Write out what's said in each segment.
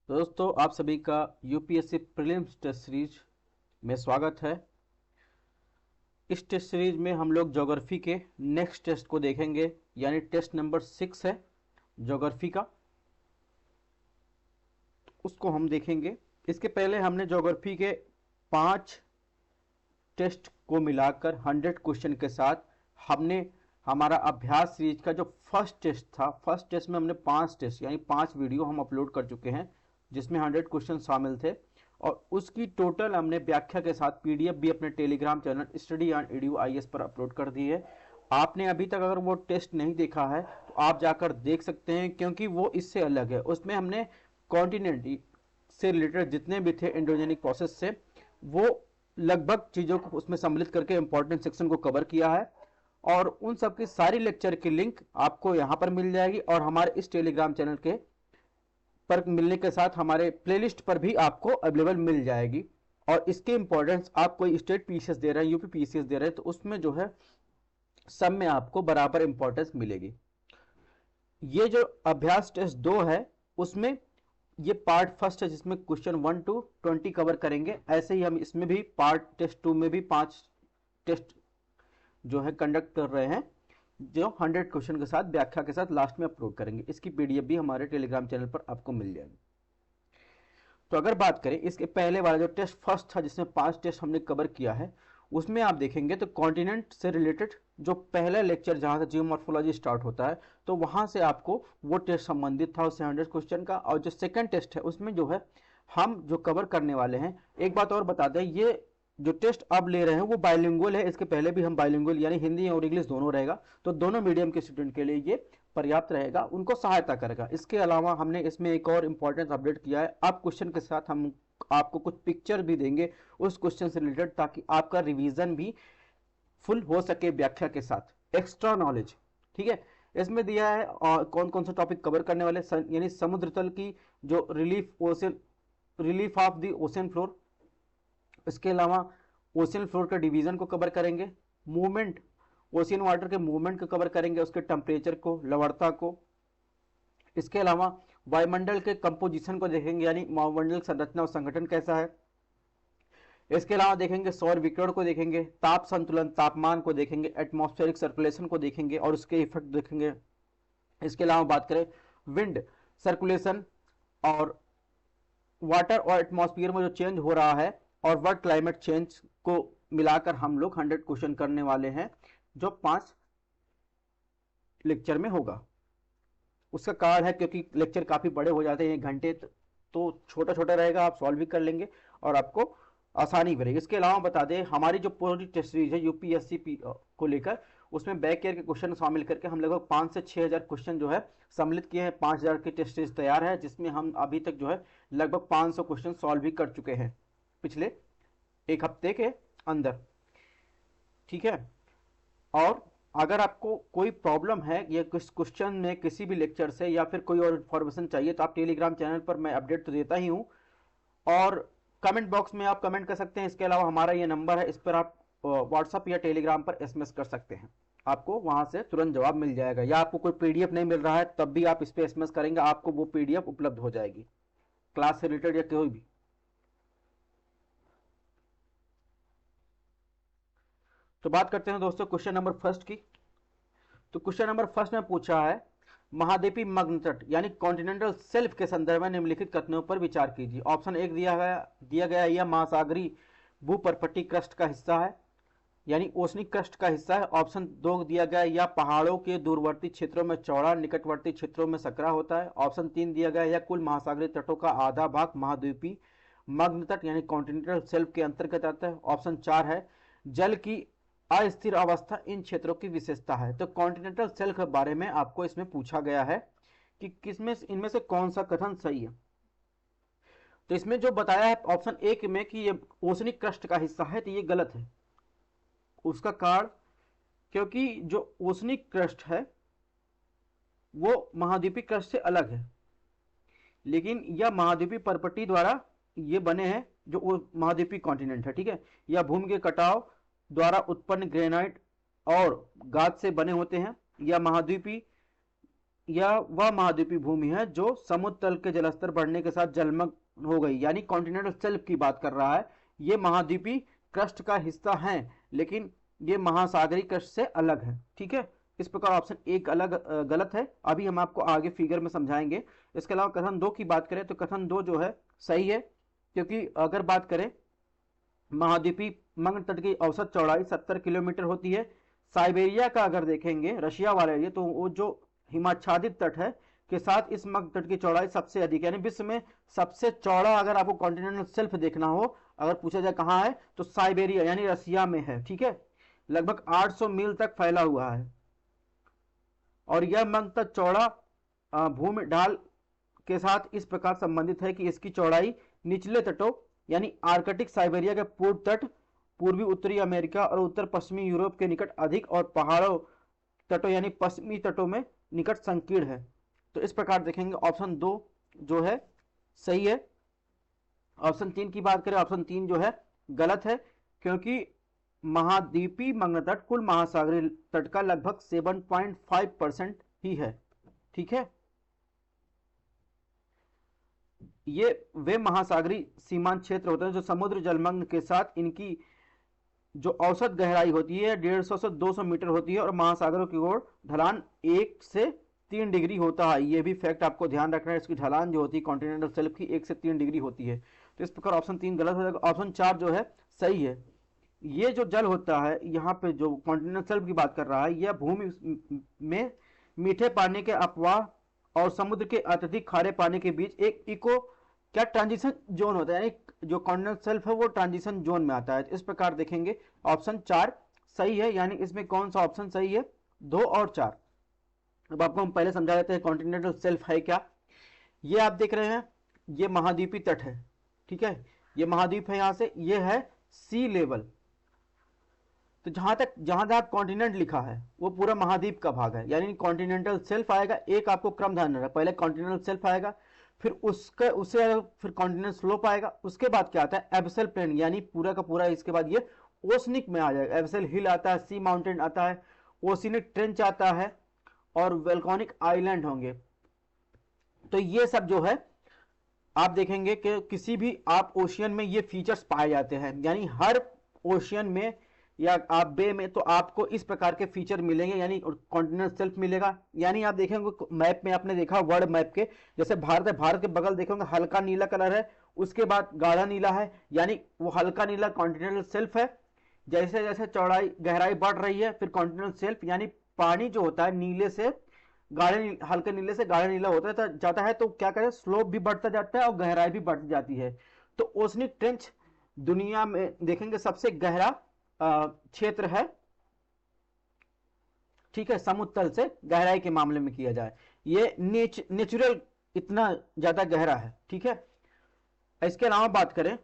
दोस्तों आप सभी का यूपीएससी प्रीलिम्स टेस्ट सीरीज में स्वागत है। इस टेस्ट सीरीज में हम लोग ज्योग्राफी के नेक्स्ट टेस्ट को देखेंगे, यानी टेस्ट नंबर 6 है ज्योग्राफी का, उसको हम देखेंगे। इसके पहले हमने ज्योग्राफी के 5 टेस्ट को मिलाकर 100 क्वेश्चन के साथ हमने हमारा अभ्यास सीरीज का जो फर्स्ट टेस्ट था, फर्स्ट टेस्ट में हमने 5 टेस्ट यानी 5 वीडियो हम अपलोड कर चुके हैं जिसमें 100 क्वेश्चन शामिल थे, और उसकी टोटल हमने व्याख्या के साथ पीडीएफ भी अपने Telegram channel study on EDU IAS पर अपलोड कर दी है। आपने अभी तक अगर वो टेस्ट नहीं देखा है तो आप जाकर देख सकते हैं, क्योंकि वो इससे अलग है। उसमें हमने कॉन्टिनेंट से रिलेटेड जितने भी थे एंडोजेनिक प्रोसेस से, वो लगभग चीज़ों को उसमें सम्मिलित करके इंपॉर्टेंट सेक्शन को कवर किया है, और उन सब की सारी लेक्चर की लिंक आपको यहाँ पर मिल जाएगी, और हमारे इस टेलीग्राम चैनल के पर मिलने के साथ हमारे प्लेलिस्ट पर भी आपको अवेलेबल मिल जाएगी। और इसके इंपॉर्टेंस आप कोई स्टेट पीसीएस दे रहे हैं, यूपी पीसीएस दे रहे हैं, तो उसमें जो है सब में आपको बराबर इंपॉर्टेंस मिलेगी। ये जो अभ्यास टेस्ट 2 है उसमें ये पार्ट फर्स्ट है जिसमें क्वेश्चन 1 to 20 कवर करेंगे। ऐसे ही हम इसमें भी पार्ट टेस्ट 2 में भी 5 टेस्ट जो है कंडक्ट कर रहे हैं, जो 100 क्वेश्चन के साथ व्याख्या के साथ लास्ट में अपलोड करेंगे। इसकी पीडीएफ भी हमारे टेलीग्राम चैनल पर आपको मिल जाएगी। तो अगर बात करें इसके पहले वाला जो टेस्ट फर्स्ट था जिसमें 5 टेस्ट हमने कवर किया है, उसमें आप देखेंगे तो कॉन्टिनेंट से रिलेटेड जो पहला लेक्चर जहां से जियोमॉर्फोलॉजी स्टार्ट होता है, तो वहां से आपको वो टेस्ट संबंधित था उससे 100 क्वेश्चन का। और जो सेकंड टेस्ट है उसमें जो है हम जो कवर करने वाले हैं, एक बात और बता दें, ये जो टेस्ट अब ले रहे हैं वो बाइलिंगुअल है। इसके पहले भी हम बाइलिंगुअल यानी हिंदी और इंग्लिश दोनों रहेगा, तो दोनों मीडियम के स्टूडेंट के लिए ये पर्याप्त रहेगा, उनको सहायता करेगा। इसके अलावा हमने इसमें एक और इंपॉर्टेंस अपडेट किया है। अब क्वेश्चन के साथ हम आपको कुछ पिक्चर भी देंगे उस क्वेश्चन से रिलेटेड, ताकि आपका रिवीजन भी फुल हो सके व्याख्या के साथ, एक्स्ट्रा नॉलेज। ठीक है, इसमें दिया है और कौन कौन सा टॉपिक कवर करने वाले, यानी समुद्र तल की जो relief of the ocean floor, इसके अलावा ओशियन फ्लोर के डिवीजन को कवर करेंगे, मूवमेंट ओशियन वाटर के मूवमेंट को कवर करेंगे, उसके टेम्परेचर को, लवणता को। इसके अलावा वायुमंडल के कंपोजिशन को देखेंगे, यानी वायुमंडल संरचना और संगठन कैसा है। इसके अलावा देखेंगे सौर विकिरण को देखेंगे, ताप संतुलन तापमान को देखेंगे, एटमॉस्फेरिक सर्कुलेशन को देखेंगे और उसके इफेक्ट देखेंगे। इसके अलावा बात करें विंड सर्कुलेशन और वाटर और एटमॉस्फेयर में जो चेंज हो रहा है और वर्ल्ड क्लाइमेट चेंज को मिलाकर हम लोग 100 क्वेश्चन करने वाले हैं, जो 5 लेक्चर में होगा। उसका कारण है क्योंकि लेक्चर काफी बड़े हो जाते हैं, 1 घंटे, तो छोटा छोटा रहेगा, आप सॉल्व भी कर लेंगे और आपको आसानी भी रहेगी। इसके अलावा बता दें हमारी जो पूरी टेस्ट सीरीज है यूपीएससी को लेकर, उसमें बैक ईयर के क्वेश्चन शामिल करके हम लगभग 5 से 6 हजार क्वेश्चन जो है सम्मिलित किए हैं। 5 हजार की टेस्ट सीरीज तैयार है, जिसमें हम अभी तक जो है लगभग 500 क्वेश्चन सॉल्व भी कर चुके हैं पिछले 1 हफ्ते के अंदर। ठीक है, और अगर आपको कोई प्रॉब्लम है या कुछ क्वेश्चन में किसी भी लेक्चर से या फिर कोई और इन्फॉर्मेशन चाहिए, तो आप टेलीग्राम चैनल पर मैं अपडेट तो देता ही हूँ, और कमेंट बॉक्स में आप कमेंट कर सकते हैं। इसके अलावा हमारा ये नंबर है, इस पर आप व्हाट्सअप या टेलीग्राम पर एसएमएस कर सकते हैं, आपको वहां से तुरंत जवाब मिल जाएगा। या आपको कोई पीडीएफ नहीं मिल रहा है तब भी आप इस पर एसएमएस करेंगे, आपको वो पीडीएफ उपलब्ध हो जाएगी, क्लास से रिलेटेड या कोई भी। तो बात करते हैं दोस्तों क्वेश्चन नंबर फर्स्ट की। तो क्वेश्चन नंबर फर्स्ट में पूछा है, महाद्वीपीय मग्न तट यानी कॉन्टिनेंटल शेल्फ के संदर्भ में निम्नलिखित कथनों पर विचार कीजिए। ऑप्शन 1 दिया गया यह महासागरीय भूपर्पटी क्रस्ट का हिस्सा है, यानी ओशनिक क्रस्ट का हिस्सा है। ऑप्शन 2 दिया गया यह पहाड़ों के दूरवर्ती क्षेत्रों में चौड़ा, निकटवर्ती क्षेत्रों में सकरा होता है। ऑप्शन 3 दिया गया यह कुल महासागरीय तटों का आधा भाग महाद्वीपीय मग्न तट यानी कॉन्टिनेंटल शेल्फ के अंतर्गत आता है। ऑप्शन 4 है जल की अस्थिर अवस्था इन क्षेत्रों की विशेषता है। तो कॉन्टिनेंटल शेल्फ के बारे में आपको इसमें पूछा गया है कि किसमें इनमें से कौन सा कथन सही है। तो इसमें जो बताया है ऑप्शन 1 में कि ये ओशनिक क्रस्ट का हिस्सा है, तो ये गलत है। उसका कारण, क्योंकि जो ओशनिक क्रस्ट है वो महाद्वीपीय क्रस्ट से अलग है, लेकिन यह महाद्वीपीय पर्पटी द्वारा ये बने हैं, जो महाद्वीपीय कॉन्टिनेंट है। ठीक है, यह भूमि के कटाव द्वारा उत्पन्न ग्रेनाइट और गाद से बने होते हैं। या महाद्वीपीय यह वह महाद्वीपीय भूमि है जो समुद्र तल के जलस्तर बढ़ने के साथ जलमग्न हो गई, यानी कॉन्टिनेंटल शेल्फ की बात कर रहा है। ये महाद्वीपीय क्रस्ट का हिस्सा है, लेकिन ये महासागरीय क्रस्ट से अलग है। ठीक है, इस प्रकार ऑप्शन एक अलग गलत है। अभी हम आपको आगे फिगर में समझाएंगे। इसके अलावा कथन 2 की बात करें तो कथन 2 जो है सही है, क्योंकि अगर बात करें महाद्वीपीय मग्न तट की औसत चौड़ाई 70 किलोमीटर होती है। साइबेरिया का अगर देखेंगे रशिया वाले एरिया, तो वो जो हिमाच्छादित तट है के साथ इस मग्न तट की चौड़ाई सबसे अधिक, यानी विश्व में सबसे चौड़ा अगर आपको कॉन्टिनेंटल शेल्फ देखना हो, अगर पूछा जाए कहाँ है, तो साइबेरिया यानी रसिया में है। ठीक है, लगभग 800 मील तक फैला हुआ है और यह मग्न तट चौड़ा भूमि ढाल के साथ इस प्रकार संबंधित है कि इसकी चौड़ाई निचले तटों यानी आर्कटिक साइबेरिया के पूर्व तट, पूर्वी उत्तरी अमेरिका और उत्तर पश्चिमी यूरोप के निकट अधिक और पहाड़ों तटों यानी पश्चिमी तटों में निकट संकीर्ण है। तो इस प्रकार देखेंगे ऑप्शन 2 जो है सही है। ऑप्शन 3 की बात करें, ऑप्शन 3 जो है गलत है, क्योंकि महाद्वीपीय मग्न तट कुल महासागरीय तट का लगभग 7.5% ही है। ठीक है, ये वे महासागरीय सीमांत क्षेत्र होते हैं जो समुद्र जलमग्न के साथ इनकी जो औसत गहराई होती है 150 से 200 मीटर होती है और महासागरों की ओर ढलान 1 से 3 डिग्री होता है। ये भी फैक्ट आपको ध्यान रखना है, इसकी ढलान जो होती है कॉन्टिनेंटल शेल्फ की 1 से 3 डिग्री होती है। तो इस प्रकार ऑप्शन 3 गलत हो जाएगा। ऑप्शन 4 जो है सही है। ये जो जल होता है यहाँ पे जो कॉन्टिनेंटल शेल्फ की बात कर रहा है, यह भूमि में मीठे पानी के अपवाह और समुद्र के अत्यधिक खारे पानी के बीच एक इको क्या ट्रांजिशन जोन होता है, यानी जो कॉन्टिनेंटल शेल्फ है वो ट्रांजिशन जोन में आता है। इस प्रकार देखेंगे ऑप्शन 4 सही है, यानी इसमें कौन सा ऑप्शन सही है, 2 और 4। अब आपको हम पहले समझा देते हैं कॉन्टिनेंटल शेल्फ है क्या। ये आप देख रहे हैं, ये महाद्वीपीय तट है। ठीक है, ये महाद्वीप है, यहां से ये है सी लेवल। तो जहां तक कॉन्टिनेंट लिखा है वो पूरा महाद्वीप का भाग है, यानी कॉन्टिनेंटल शेल्फ आएगा। एक आपको क्रम ध्यान रखना, पहले कॉन्टिनेंटल शेल्फ आएगा, फिर फिर कॉन्टिनेंटल स्लोप आएगा, उसके बाद क्या आता है एबिसल प्लेन, यानी पूरा का पूरा। इसके बाद ये ओशनिक में आ जाएगा, एबिसल हिल आता है, सी माउंटेन आता है, ओशिनिक ट्रेंच आता है और वोल्केनिक आइलैंड होंगे। तो ये सब जो है आप देखेंगे कि किसी भी आप ओशियन में ये फीचर्स पाए जाते हैं, यानी हर ओशियन में या आप बे में तो आपको इस प्रकार के फीचर मिलेंगे, यानी कॉन्टिनेंटल शेल्फ मिलेगा। यानी आप देखेंगे मैप में, आपने देखा वर्ल्ड मैप के, जैसे भारत है, भारत के बगल देखेंगे हल्का नीला कलर है, उसके बाद गाढ़ा नीला है, यानी वो हल्का नीला कॉन्टिनेंटल शेल्फ है। जैसे जैसे चौड़ाई गहराई बढ़ रही है, फिर कॉन्टिनेंटल शेल्फ यानी पानी जो होता है नीले से गाढ़े, हल्के नीले से गाढ़ा नीला होता जाता है, तो क्या करें स्लोप भी बढ़ता जाता है और गहराई भी बढ़ती जाती है। तो ओशनिक ट्रेंच दुनिया में देखेंगे सबसे गहरा क्षेत्र है। ठीक है, समुद्र तल से गहराई के मामले में किया जाए, ये नेचुरल इतना ज्यादा गहरा है। ठीक है, इसके अलावा बात करें,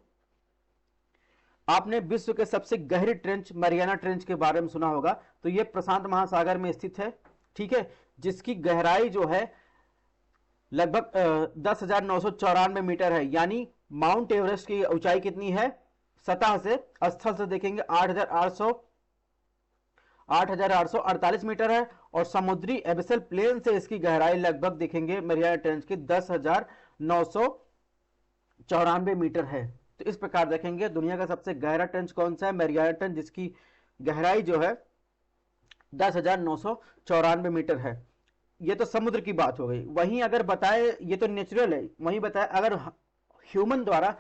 आपने विश्व के सबसे गहरी ट्रेंच मरियाना ट्रेंच के बारे में सुना होगा। तो यह प्रशांत महासागर में स्थित है। ठीक है, जिसकी गहराई जो है लगभग 10,994 मीटर है, यानी माउंट एवरेस्ट की ऊंचाई कितनी है सतह से, स्थल से देखेंगे 8,848 मीटर है और समुद्री एबिसल प्लेन से इसकी गहराई लगभग देखेंगे मरियाना ट्रेंच की 10,994 मीटर है। तो इस प्रकार देखेंगे दुनिया का सबसे गहरा ट्रेंच कौन सा है, मरियाना ट्रेंच, जिसकी गहराई जो है 10,994 मीटर है। ये तो समुद्र की बात हो गई। वहीं अगर बताए, ये तो नेचुरल है, वहीं बताए अगर ह्यूमन द्वारा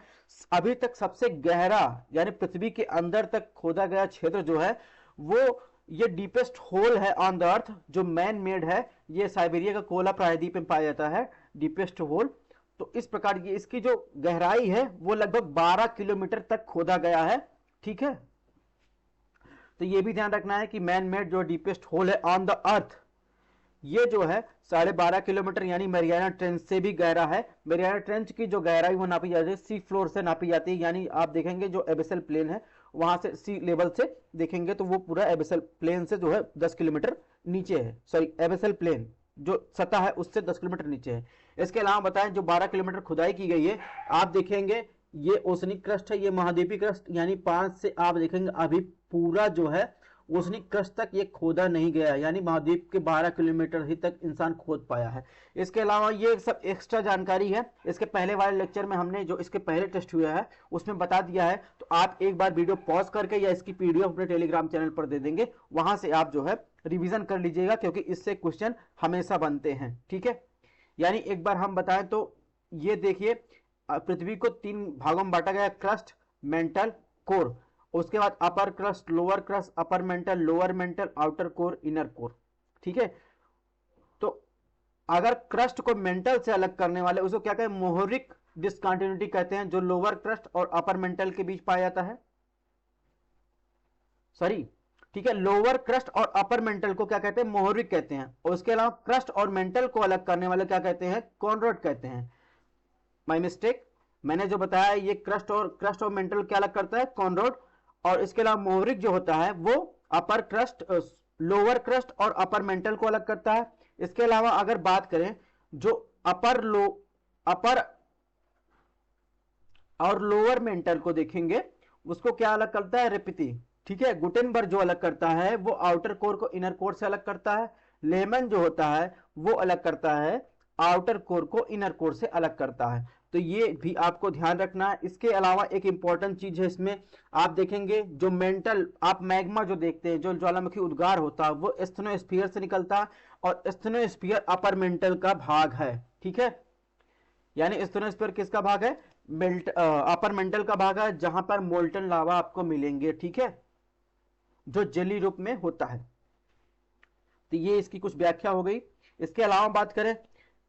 अभी तक सबसे गहरा यानी पृथ्वी के अंदर तक खोदा गया क्षेत्र जो है वो ये डीपेस्ट होल है ऑन द अर्थ, जो मैन मेड है, ये साइबेरिया का कोला प्रायद्वीप में पाया जाता है डीपेस्ट होल। तो इस प्रकार ये इसकी जो गहराई है वो लगभग 12 किलोमीटर तक खोदा गया है। ठीक है, तो ये भी ध्यान रखना है कि मैन मेड जो डीपेस्ट होल है ऑन द अर्थ, ये जो है 12.5 किलोमीटर यानी मरियाना ट्रेंच से भी गहरा है। मरियाना ट्रेंच की जो गहराई वो नापी जाती है सी फ्लोर से नापी जाती है, यानी आप देखेंगे जो एबिसल प्लेन है वहां से सी लेवल से देखेंगे तो वो पूरा एबिसल प्लेन से जो है 10 किलोमीटर नीचे है। सॉरी, एबिसल प्लेन जो सतह है उससे 10 किलोमीटर नीचे है। इसके अलावा बताएं जो 12 किलोमीटर खुदाई की गई है, आप देखेंगे ये ओशनिक क्रस्ट है, ये महाद्वीपीय क्रस्ट, यानी 5 से आप देखेंगे अभी पूरा जो है ओशनिक क्रस्ट तक ये खोदा नहीं गया है, यानी महाद्वीप के 12 किलोमीटर ही तक इंसान खोद पाया है। इसके अलावा ये सब एक्स्ट्रा जानकारी है, इसके पहले वाले लेक्चर में हमने जो इसके पहले टेस्ट हुआ है उसमें बता दिया है, तो आप एक बार वीडियो पॉज करके या इसकी पीडीएफ अपने टेलीग्राम चैनल पर दे देंगे, वहां से आप जो है रिवीजन कर लीजिएगा, क्योंकि इससे क्वेश्चन हमेशा बनते हैं। ठीक है, यानी एक बार हम बताएं तो ये देखिए, पृथ्वी को 3 भागों में बांटा गया, क्रस्ट, मेंटल, कोर। उसके बाद upper crust, lower crust, upper mantle, lower mantle, outer core, inner core. ठीक है, तो अगर क्रस्ट को मेंटल से अलग करने वाले उसको क्या कहते हैं, मोहरिक डिसकंटिन्यूटी कहते हैं, जो लोअर क्रस्ट और अपर मेंटल के बीच पाया जाता है। सॉरी, ठीक है, लोअर क्रस्ट और अपर मेंटल को क्या कहते हैं, मोहरिक कहते हैं। और उसके अलावा क्रस्ट और मेंटल को अलग करने वाले क्या कहते हैं, कॉनरॉड कहते हैं। माय मिस्टेक, मैंने जो बताया ये क्रस्ट और मेंटल क्या अलग करता है, कॉनरॉड। और इसके अलावा मोहरिक जो होता है वो अपर क्रस्ट, लोअर क्रस्ट और अपर मेंटल को अलग करता है। इसके अलावा अगर बात करें जो अपर और लोअर मेंटल को देखेंगे, उसको क्या अलग करता है, रेपिती। ठीक है, गुटेनबर्ग जो अलग करता है वो आउटर कोर को इनर कोर से अलग करता है। लेमन जो होता है वो अलग करता है आउटर कोर को इनर कोर से अलग करता है। तो ये भी आपको ध्यान रखना है। इसके अलावा एक इंपॉर्टेंट चीज है इसमें, आप देखेंगे जो मेंटल, आप मैग्मा जो देखते हैं, जो ज्वालामुखी उद्गार होता है वो स्टेनोस्फीयर से निकलता है, और स्टेनोस्फीयर अपर मेंटल का भाग है। ठीक है, यानी स्टेनोस्फीयर किसका भाग है, अपर मेंटल का भाग है, जहां पर मोल्टन लावा आपको मिलेंगे। ठीक है, जो जेली रूप में होता है। तो ये इसकी कुछ व्याख्या हो गई। इसके अलावा बात करें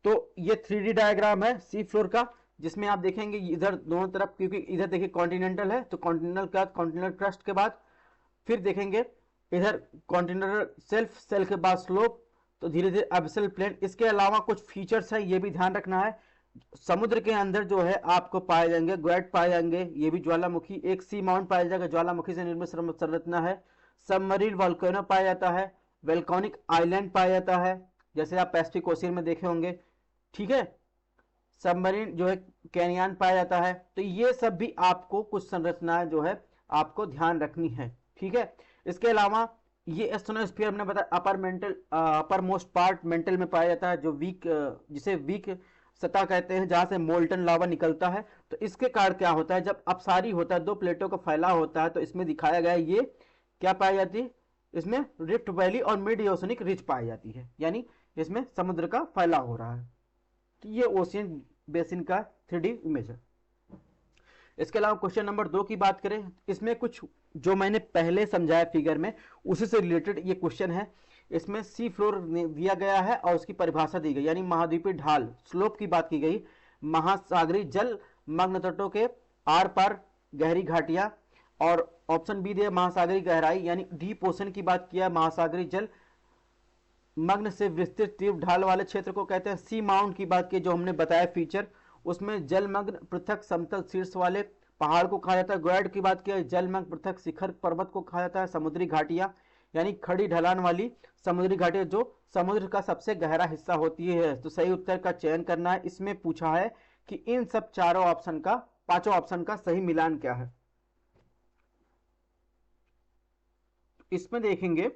तो ये 3D डायग्राम है सी फ्लोर का, जिसमें आप देखेंगे इधर दोनों तरफ, क्योंकि इधर देखिए कॉन्टिनेंटल है, तो कॉन्टिनेंटल का कॉन्टिनेंटल क्रस्ट के बाद फिर देखेंगे इधर कॉन्टिनेंटल सेल्फ, सेल के बाद स्लोप, तो धीरे धीरे एबिसल प्लेन। इसके अलावा कुछ फीचर्स हैं, ये भी ध्यान रखना है। समुद्र के अंदर जो है आपको पाए जाएंगे ग्वेट पाए जाएंगे, ये भी ज्वालामुखी, एक सी माउंट पाया जाएगा, ज्वालामुखी से निर्मित संरचना है। सबमरीन वॉल्केनो पाया जाता है, वेल्कोनिक आइलैंड पाया जाता है, जैसे आप पैसिफिक ओशियन में देखे होंगे। ठीक है, सबमरीन जो है कैनियन पाया जाता है। तो ये सब भी आपको कुछ संरचनाएं जो है आपको ध्यान रखनी है। ठीक है, इसके अलावा ये स्टेनोस्फीयर हमने बताया upper mantle, upper most part mental में पाया जाता है, जो वीक, जिसे वीक सतह कहते हैं, जहां से मोल्टन लावा निकलता है। तो इसके कारण क्या होता है, जब अपसारी होता है, 2 प्लेटों का फैलाव होता है, तो इसमें दिखाया गया है ये क्या पाई जाती है, इसमें रिफ्ट वैली और मिड ओशनिक रिज पाई जाती है, यानी इसमें समुद्र का फैलाव हो रहा है। तो ये ओशियन बेसिन का 3D इमेज है। इसके अलावा क्वेश्चन नंबर 2 की बात करें, इसमें कुछ जो मैंने पहले समझाया फिगर में उसी से रिलेटेड ये क्वेश्चन है। इसमें सी फ्लोर दिया गया है और उसकी परिभाषा दी गई, यानी महाद्वीपीय ढाल, स्लोप की बात की गई, महासागरीय जल मग्न तटों के आर पार गहरी घाटियां, और ऑप्शन बी दिया महासागरीय गहराई, यानी डीप ओशन की बात किया, महासागरीय जल मग्न से विस्तृत तीव्र ढाल वाले क्षेत्र को कहते हैं। सी माउंट की बात की, जो हमने बताया फीचर, उसमें जलमग्न पृथक समतल शीर्ष वाले पहाड़ को कहा जाता है। ग्वेड की बात की, जलमग्न पृथक शिखर पर्वत को कहा जाता है। समुद्री घाटियां, यानी खड़ी ढलान वाली समुद्री घाटियां जो समुद्र का सबसे गहरा हिस्सा होती है। तो सही उत्तर का चयन करना है। इसमें पूछा है कि इन सब चारों ऑप्शन का, पांचों ऑप्शन का सही मिलान क्या है। इसमें देखेंगे,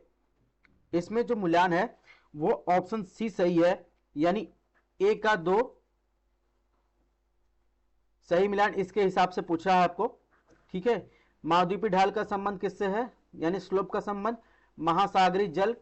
इसमें जो मिलान है वो ऑप्शन सी सही है, यानी ए का 2 सही मिलान इसके हिसाब से पूछा है आपको। ठीक है, महाद्वीपीय ढाल का संबंध किससे है, यानी स्लोप का संबंध महासागरीय जल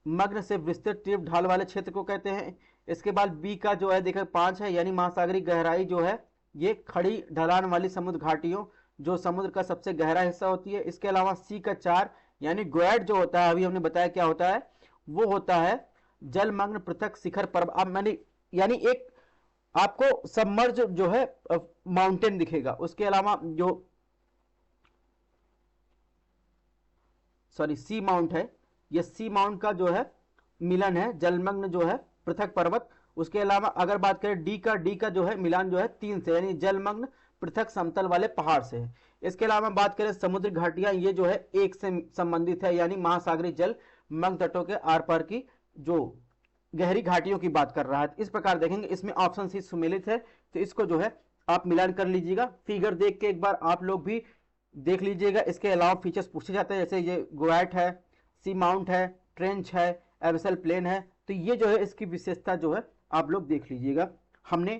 मग्न से विस्तृत तीव्र ढाल वाले क्षेत्र को कहते हैं। इसके बाद बी का जो है देखा 5 है, यानी महासागरीय गहराई जो है ये खड़ी ढलान वाली समुद्र घाटियों जो समुद्र का सबसे गहरा हिस्सा होती है। इसके अलावा सी का 4, यानी ग्वेड जो होता है, अभी हमने बताया क्या होता है, वो होता है जलमग्न पृथक शिखर पर्वत, यानी एक आपको सबमर्ज जो है माउंटेन दिखेगा। उसके अलावा जो सी माउंट है, ये सी माउंट का जो है मिलन है, जलमग्न जो है पृथक पर्वत। उसके अलावा अगर बात करें डी का जो है मिलान जो है 3 से, यानी जलमग्न पृथक समतल वाले पहाड़ से है। इसके अलावा बात करें समुद्र घाटियां, ये जो है 1 से संबंधित है, यानी महासागरीय जल मग्न तटों के आर पार की जो गहरी घाटियों की बात कर रहा है। इस प्रकार देखेंगे इसमें ऑप्शन सी सुमेलित है, तो इसको जो है आप मिलान कर लीजिएगा। फिगर देख के एक बार आप लोग भी देख लीजिएगा। इसके अलावा फीचर्स पूछे जाते हैं, जैसे ये ग्वेट है, सी माउंट है, ट्रेंच है, एबिसल प्लेन है। तो ये जो है इसकी विशेषता जो है आप लोग देख लीजिएगा, हमने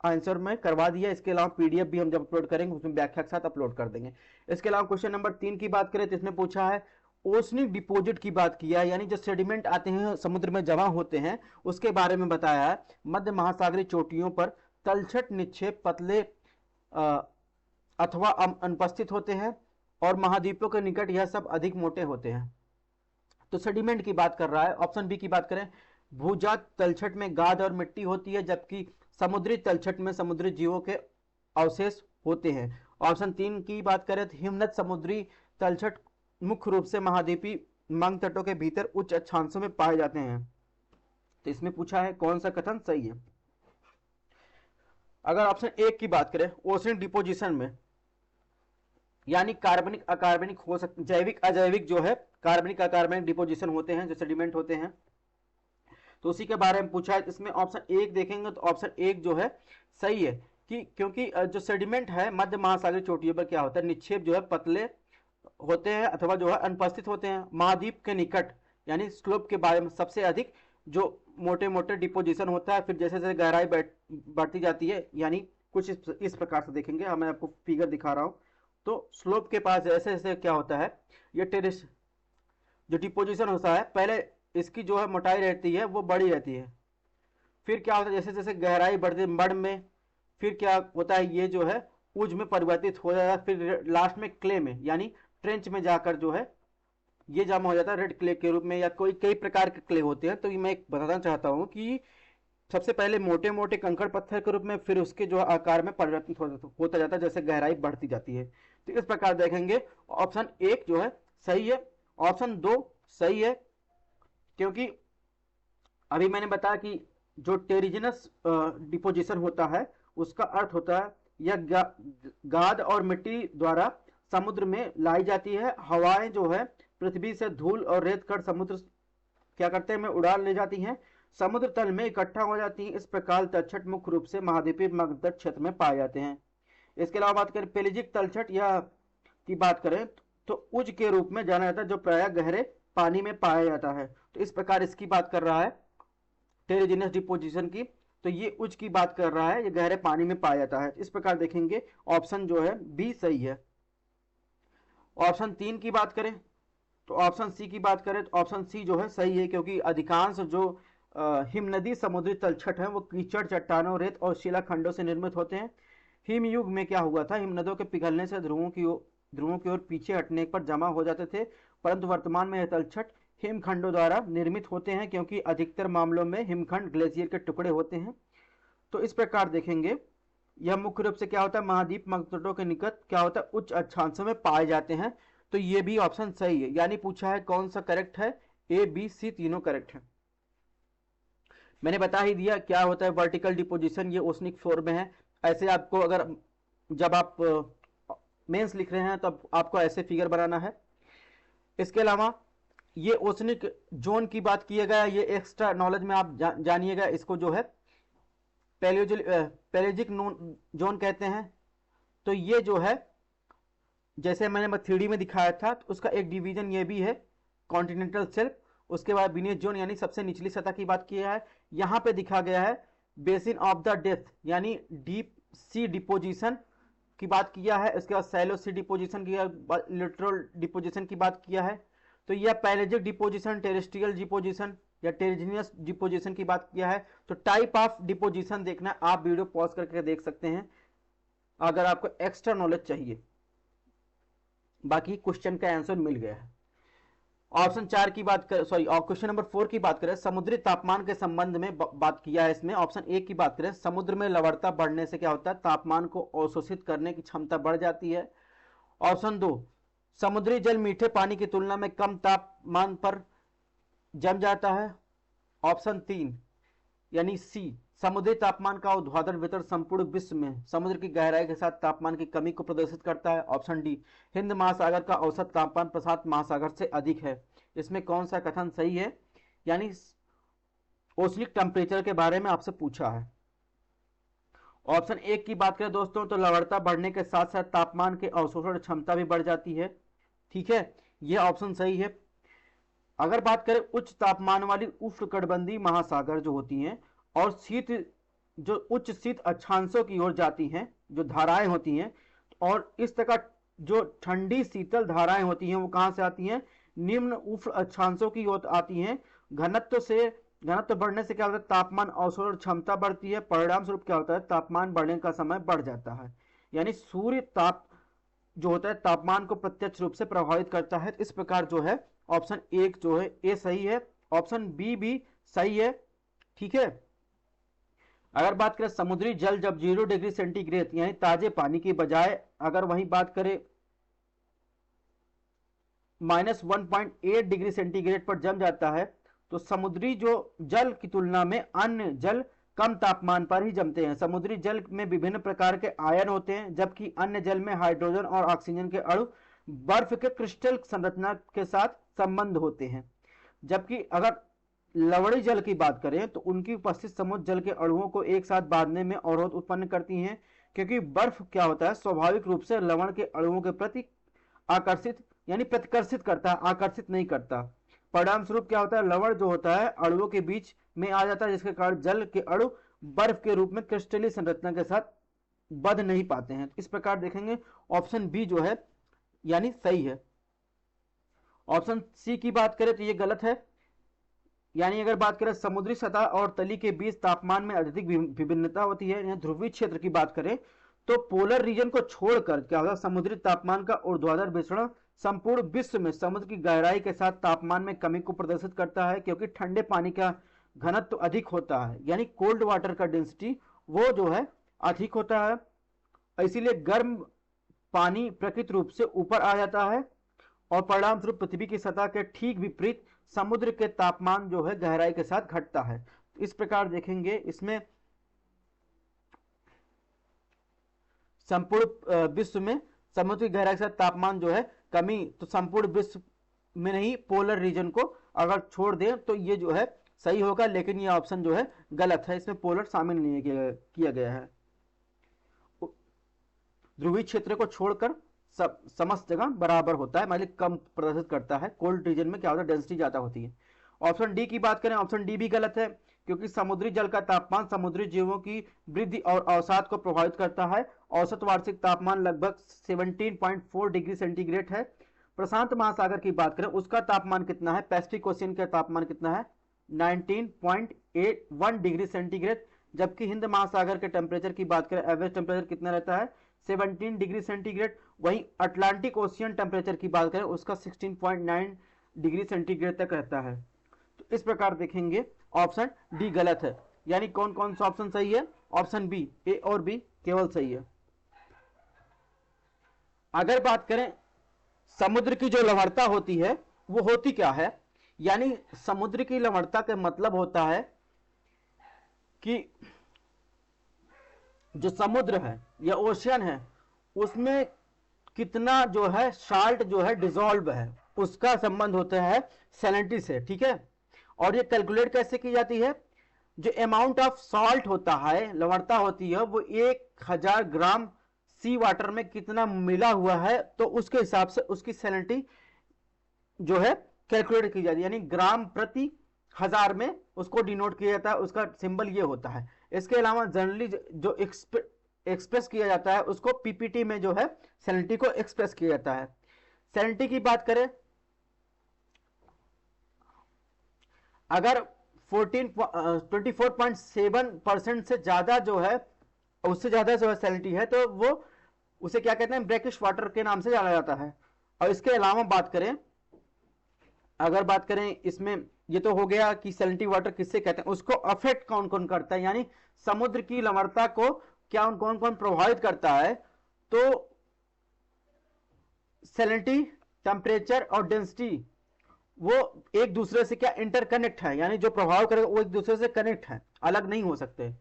आंसर में करवा दिया। इसके अलावा पीडीएफ भी हम जब अपलोड करेंगे उसमें व्याख्या के साथ अपलोड कर देंगे। इसके अलावा क्वेश्चन नंबर 3 की बात करें तो इसमें पूछा है ओसनिक डिपॉजिट की बात किया है, यानी जो सेडिमेंट आते हैं समुद्र में जमा होते हैं उसके बारे में बताया है। मध्य महासागरीय चोटियों पर तलछट निक्षेप पतले अथवा अनुपस्थित होते हैं और महाद्वीपों के निकट यह सब अधिक मोटे होते हैं। तो सेडिमेंट की बात कर रहा है। ऑप्शन बी की बात करें, भूजात तलछट में गाद और मिट्टी होती है, जबकि समुद्री तलछट में समुद्री जीवों के अवशेष होते हैं। ऑप्शन 3 की बात करें तो हिमनद समुद्री तलछट मुख्य रूप से महाद्वीपीय मंग तटों के भीतर उच्च अक्षांशों में पाए जाते हैं। तो इसमें पूछा है कौन सा कथन सही है। अगर ऑप्शन 1 की बात करें, ओशन डिपोजिशन में यानी कार्बनिक अकार्बनिक हो सकते, जैविक अजैविक जो है कार्बनिक अकार्बनिक डिपोजिशन होते हैं जो सेडिमेंट होते हैं, तो उसी के बारे में पूछा है। इसमें ऑप्शन 1 देखेंगे तो ऑप्शन 1 जो है सही है कि क्योंकि जो सेडिमेंट है मध्य महासागरीय चोटियों पर क्या होता है, निक्षेप जो है पतले होते हैं अथवा जो है अनुपस्थित होते हैं। महाद्वीप के निकट यानी स्लोप के बारे में सबसे अधिक जो मोटे मोटे डिपोजिशन होता है। फिर जैसे जैसे गहराई बढ़ती जाती है, यानी कुछ इस प्रकार से देखेंगे, मैं आपको फिगर दिखा रहा हूँ। तो स्लोप के पास जैसे जैसे क्या होता है, ये टेरेस जो डिपोजिशन होता है पहले इसकी जो है मोटाई रहती है वो बड़ी रहती है। फिर क्या होता है जैसे जैसे गहराई बढ़ती है मड में, फिर क्या होता है ये जो है उज में परिवर्तित हो जाता है। फिर लास्ट में क्ले में यानी ट्रेंच में जाकर जो है ये जमा हो जाता है रेड क्ले के रूप में, या कोई कई प्रकार के क्ले होते हैं। तो मैं एक बताना चाहता हूँ कि सबसे पहले मोटे मोटे कंकड़ पत्थर के रूप में, फिर उसके जो आकार में परिवर्तित होता जाता है जैसे गहराई बढ़ती जाती है। तो इस प्रकार देखेंगे ऑप्शन 1 जो है सही है, ऑप्शन 2 सही है, क्योंकि अभी मैंने बताया कि जो टेरिजिनस डिपोजिशन होता है उसका अर्थ होता है यह गाद और मिट्टी द्वारा समुद्र में लाई जाती है। हवाएं जो है पृथ्वी से धूल और रेत कण समुद्र क्या करते हैं में उड़ान ले जाती हैं, समुद्र तल में इकट्ठा हो जाती हैं। इस प्रकार तलछट मुख्य रूप से महाद्वीपीय मगध क्षेत्र में पाए जाते हैं। इसके अलावा बात करें पेलिजिक तलछट या की बात करें तो उज के रूप में जाना जाता है जो प्रायः गहरे पानी में पाया जाता है। तो इस प्रकार इसकी बात कर रहा है टेरिजिनस डिपोजिशन की, तो ये उज की बात कर रहा है, ये गहरे पानी में पाया जाता है। इस प्रकार देखेंगे ऑप्शन जो है बी सही है। ऑप्शन 3 की बात करें तो ऑप्शन सी की बात करें तो ऑप्शन सी जो है सही है, क्योंकि अधिकांश जो हिमनदी समुद्री तलछट हैं वो कीचड़ चट्टानों रेत और शिलाखंडों से निर्मित होते हैं। हिमयुग में क्या हुआ था, हिमनदों के पिघलने से ध्रुवों की ओर पीछे हटने पर जमा हो जाते थे, परंतु वर्तमान में यह तलछट हिमखंडों द्वारा निर्मित होते हैं, क्योंकि अधिकतर मामलों में हिमखंड ग्लेशियर के टुकड़े होते हैं। तो इस प्रकार देखेंगे यह मुख्य रूप से क्या होता है महाद्वीप मगधों के निकट क्या होता है उच्च अक्षांशों में पाए जाते हैं। तो ये भी ऑप्शन सही है, यानी पूछा है कौन सा करेक्ट है, ए बी सी तीनों करेक्ट है। मैंने बता ही दिया क्या होता है वर्टिकल डिपोजिशन, ये ओसनिक फ्लोर में है। ऐसे आपको अगर जब आप मेंस लिख रहे हैं तो आपको ऐसे फिगर बनाना है। इसके अलावा ये ओसनिक जोन की बात किया गया, ये एक्स्ट्रा नॉलेज में आप जानिएगा, इसको जो है पैलेजिक जोन कहते हैं। तो ये जो है जैसे मैंने 3D में दिखाया था, तो उसका एक डिवीजन ये भी है कॉन्टिनेंटल शेल्फ। उसके बाद बीनेथ जोन यानी सबसे निचली सतह की बात किया है। यहाँ पे दिखा गया है बेसिन ऑफ द डेप्थ यानी डीप सी डिपोजिशन की बात किया है। इसके बाद सैलो सी डिपोजिशन की, लिटरल डिपोजिशन की बात किया है। तो यह पैलेजिक डिपोजिशन, टेरेस्ट्रियल डिपोजिशन या टेरिजिनियस डिपोजिशन की बात किया है। तो टाइप ऑफ डिपोजिशन देखना आप वीडियो पॉज करके देख सकते हैं अगर आपको एक्स्ट्रा नॉलेज चाहिए। बाकी क्वेश्चन का आंसर मिल गया है। ऑप्शन 4 की बात करें, सॉरी क्वेश्चन नंबर 4 की बात करें, समुद्री तापमान के संबंध में बात किया है इसमें। ऑप्शन 1 की बात करें, समुद्र में लवणता बढ़ने से क्या होता है तापमान को अवशोषित करने की क्षमता बढ़ जाती है। ऑप्शन 2, समुद्री जल मीठे पानी की तुलना में कम तापमान पर जम जाता है। ऑप्शन 3 यानी सी, समुद्री तापमान का ऊर्ध्वाधर वितरण संपूर्ण विश्व में समुद्र की गहराई के साथ तापमान की कमी को प्रदर्शित करता है। ऑप्शन डी, हिंद महासागर का औसत तापमान प्रशांत महासागर से अधिक है। इसमें कौन सा कथन सही है, यानी ओसनिक टेम्परेचर के बारे में आपसे पूछा है। ऑप्शन 1 की बात करें दोस्तों तो लवणता बढ़ने के साथ साथ तापमान के अवशोषण क्षमता भी बढ़ जाती है। ठीक है, यह ऑप्शन सही है। अगर बात करें उच्च तापमान वाली उष्णकटिबंधीय महासागर जो होती हैं और जो उच्च शीत अक्षांशों की ओर जाती हैं, जो धाराएं होती हैं, और इस तरह जो ठंडी शीतल धाराएं होती हैं वो कहां से आती हैं, निम्न उष्ण अक्षांशों की ओर आती हैं। घनत्व बढ़ने से क्या होता है, तापमान अवशोषण क्षमता बढ़ती है, परिणाम स्वरूप क्या होता है, तापमान बढ़ने का समय बढ़ जाता है। यानी सूर्य ताप जो होता है तापमान को प्रत्यक्ष रूप से प्रभावित करता है। इस प्रकार जो है ऑप्शन 1 जो है ए सही है, ऑप्शन बी भी सही है। ठीक है। अगर बात करें समुद्री जल जब 0 डिग्री सेंटीग्रेड यानी ताजे पानी की बजाय अगर वही बात करें -1.8 डिग्री सेंटीग्रेड पर जम जाता है, तो समुद्री जो जल की तुलना में अन्य जल कम तापमान पर ही जमते हैं। समुद्री जल में विभिन्न प्रकार के आयन होते हैं, जबकि अन्य जल में हाइड्रोजन और ऑक्सीजन के अणु बर्फ के क्रिस्टल संरचना के साथ संबंध होते हैं। जबकि अगर लवणी जल की बात करें तो उनकी उपस्थिति समुद्र जल के अणुओं को एक साथ बांधने में अवरोध उत्पन्न करती हैं, क्योंकि बर्फ क्या होता है स्वाभाविक रूप से लवण के अणुओं के प्रति आकर्षित यानी प्रतिकर्षित करता है, आकर्षित नहीं करता। परिणाम स्वरूप क्या होता है, लवण जो होता है अणुओं के बीच में आ जाता है, जिसके कारण जल के अणु बर्फ के रूप में क्रिस्टलीय संरचना के साथ बंध नहीं पाते हैं। इस प्रकार देखेंगे ऑप्शन बी जो है यानी सही है। ऑप्शन सी की बात करें तो ये गलत है। यानी अगर बात करें समुद्री सतह और तली के बीच तापमान में अधिक विभिन्नता होती है। ध्रुवीय क्षेत्र की बात करें तो पोलर रीजन को छोड़कर क्या होगा, समुद्री तापमान का ऊर्ध्वाधर विचरण संपूर्ण विश्व में समुद्र की गहराई के साथ तापमान में कमी को प्रदर्शित करता है, क्योंकि ठंडे पानी का घनत्व अधिक होता है, यानी कोल्ड वाटर का डेंसिटी वो जो है अधिक होता है। इसीलिए गर्म पानी प्रकृति रूप से ऊपर आ जाता है और परिणाम स्वरूप पृथ्वी की सतह के ठीक विपरीत समुद्र के तापमान जो है गहराई के साथ घटता है। इस प्रकार देखेंगे इसमें संपूर्ण विश्व में समुद्र की गहराई के साथ तापमान जो है कमी, तो संपूर्ण विश्व में नहीं पोलर रीजन को अगर छोड़ दें तो ये जो है सही होगा, लेकिन ये ऑप्शन जो है गलत है, इसमें पोलर शामिल नहीं किया गया है। ध्रुवीय क्षेत्र को छोड़कर समस्त जगह बराबर होता है, मतलब कम प्रदर्शित करता है। कोल्ड रीजन में क्या होता है, डेंसिटी ज्यादा होती है। ऑप्शन डी की बात करें, ऑप्शन डी भी गलत है, क्योंकि समुद्री जल का तापमान समुद्री जीवों की वृद्धि और अवसाद को प्रभावित करता है। औसत वार्षिक तापमान लगभग 17.4 डिग्री सेंटीग्रेड है। प्रशांत महासागर की बात करें उसका तापमान कितना है, पैसिफिक ओशियन का तापमान कितना है, 19.81 डिग्री सेंटीग्रेड। जबकि हिंद महासागर के टेम्परेचर की बात करें एवरेज टेम्परेचर कितना रहता है, 17 डिग्री सेंटीग्रेड। वहीं अटलांटिक ओशियन टेम्परेचर की बात करें उसका 16.9 डिग्री सेंटीग्रेड तक रहता है। तो इस प्रकार देखेंगे ऑप्शन डी गलत है। यानी कौन कौन सा ऑप्शन सही है, ऑप्शन बी, ए और बी केवल सही है। अगर बात करें समुद्र की जो लवणता होती है वो होती क्या है, यानी समुद्र की लवणता का मतलब होता है कि जो समुद्र है या ओशियन है उसमें कितना जो है साल्ट जो है डिसॉल्व है, उसका संबंध होता है सैलिनिटी से। ठीक है। और ये कैलकुलेट कैसे की जाती है, जो अमाउंट ऑफ सॉल्ट होता है, लवणता होती है, वो 1000 ग्राम सी वाटर में कितना मिला हुआ है, तो उसके हिसाब से उसकी सैलिनिटी जो है कैलकुलेट की जाती है, यानी ग्राम प्रति 1000 में उसको डिनोट किया जाता है, उसका सिंबल ये होता है। इसके अलावा जनरली जो एक्सप्रेस किया जाता है उसको पीपीटी में जो है सैलिनिटी को एक्सप्रेस किया जाता है। सैलिनिटी की बात करें अगर 24.7% से ज्यादा जो है, उससे ज्यादा जो है सैलिनिटी है, तो वो उसे क्या कहते हैं, ब्रैकिश वाटर के नाम से जाना जाता है। और इसके अलावा बात करें, अगर बात करें इसमें, ये तो हो गया कि सैलिनिटी वाटर किससे कहते हैं, उसको अफेक्ट कौन कौन करता है, यानी समुद्र की लवणता को क्या कौन कौन प्रभावित करता है, तो सैलिनिटी, टेम्परेचर और डेंसिटी वो एक दूसरे से क्या इंटरकनेक्ट है, यानी जो प्रभाव करेगा वो एक दूसरे से कनेक्ट है, अलग नहीं हो सकते।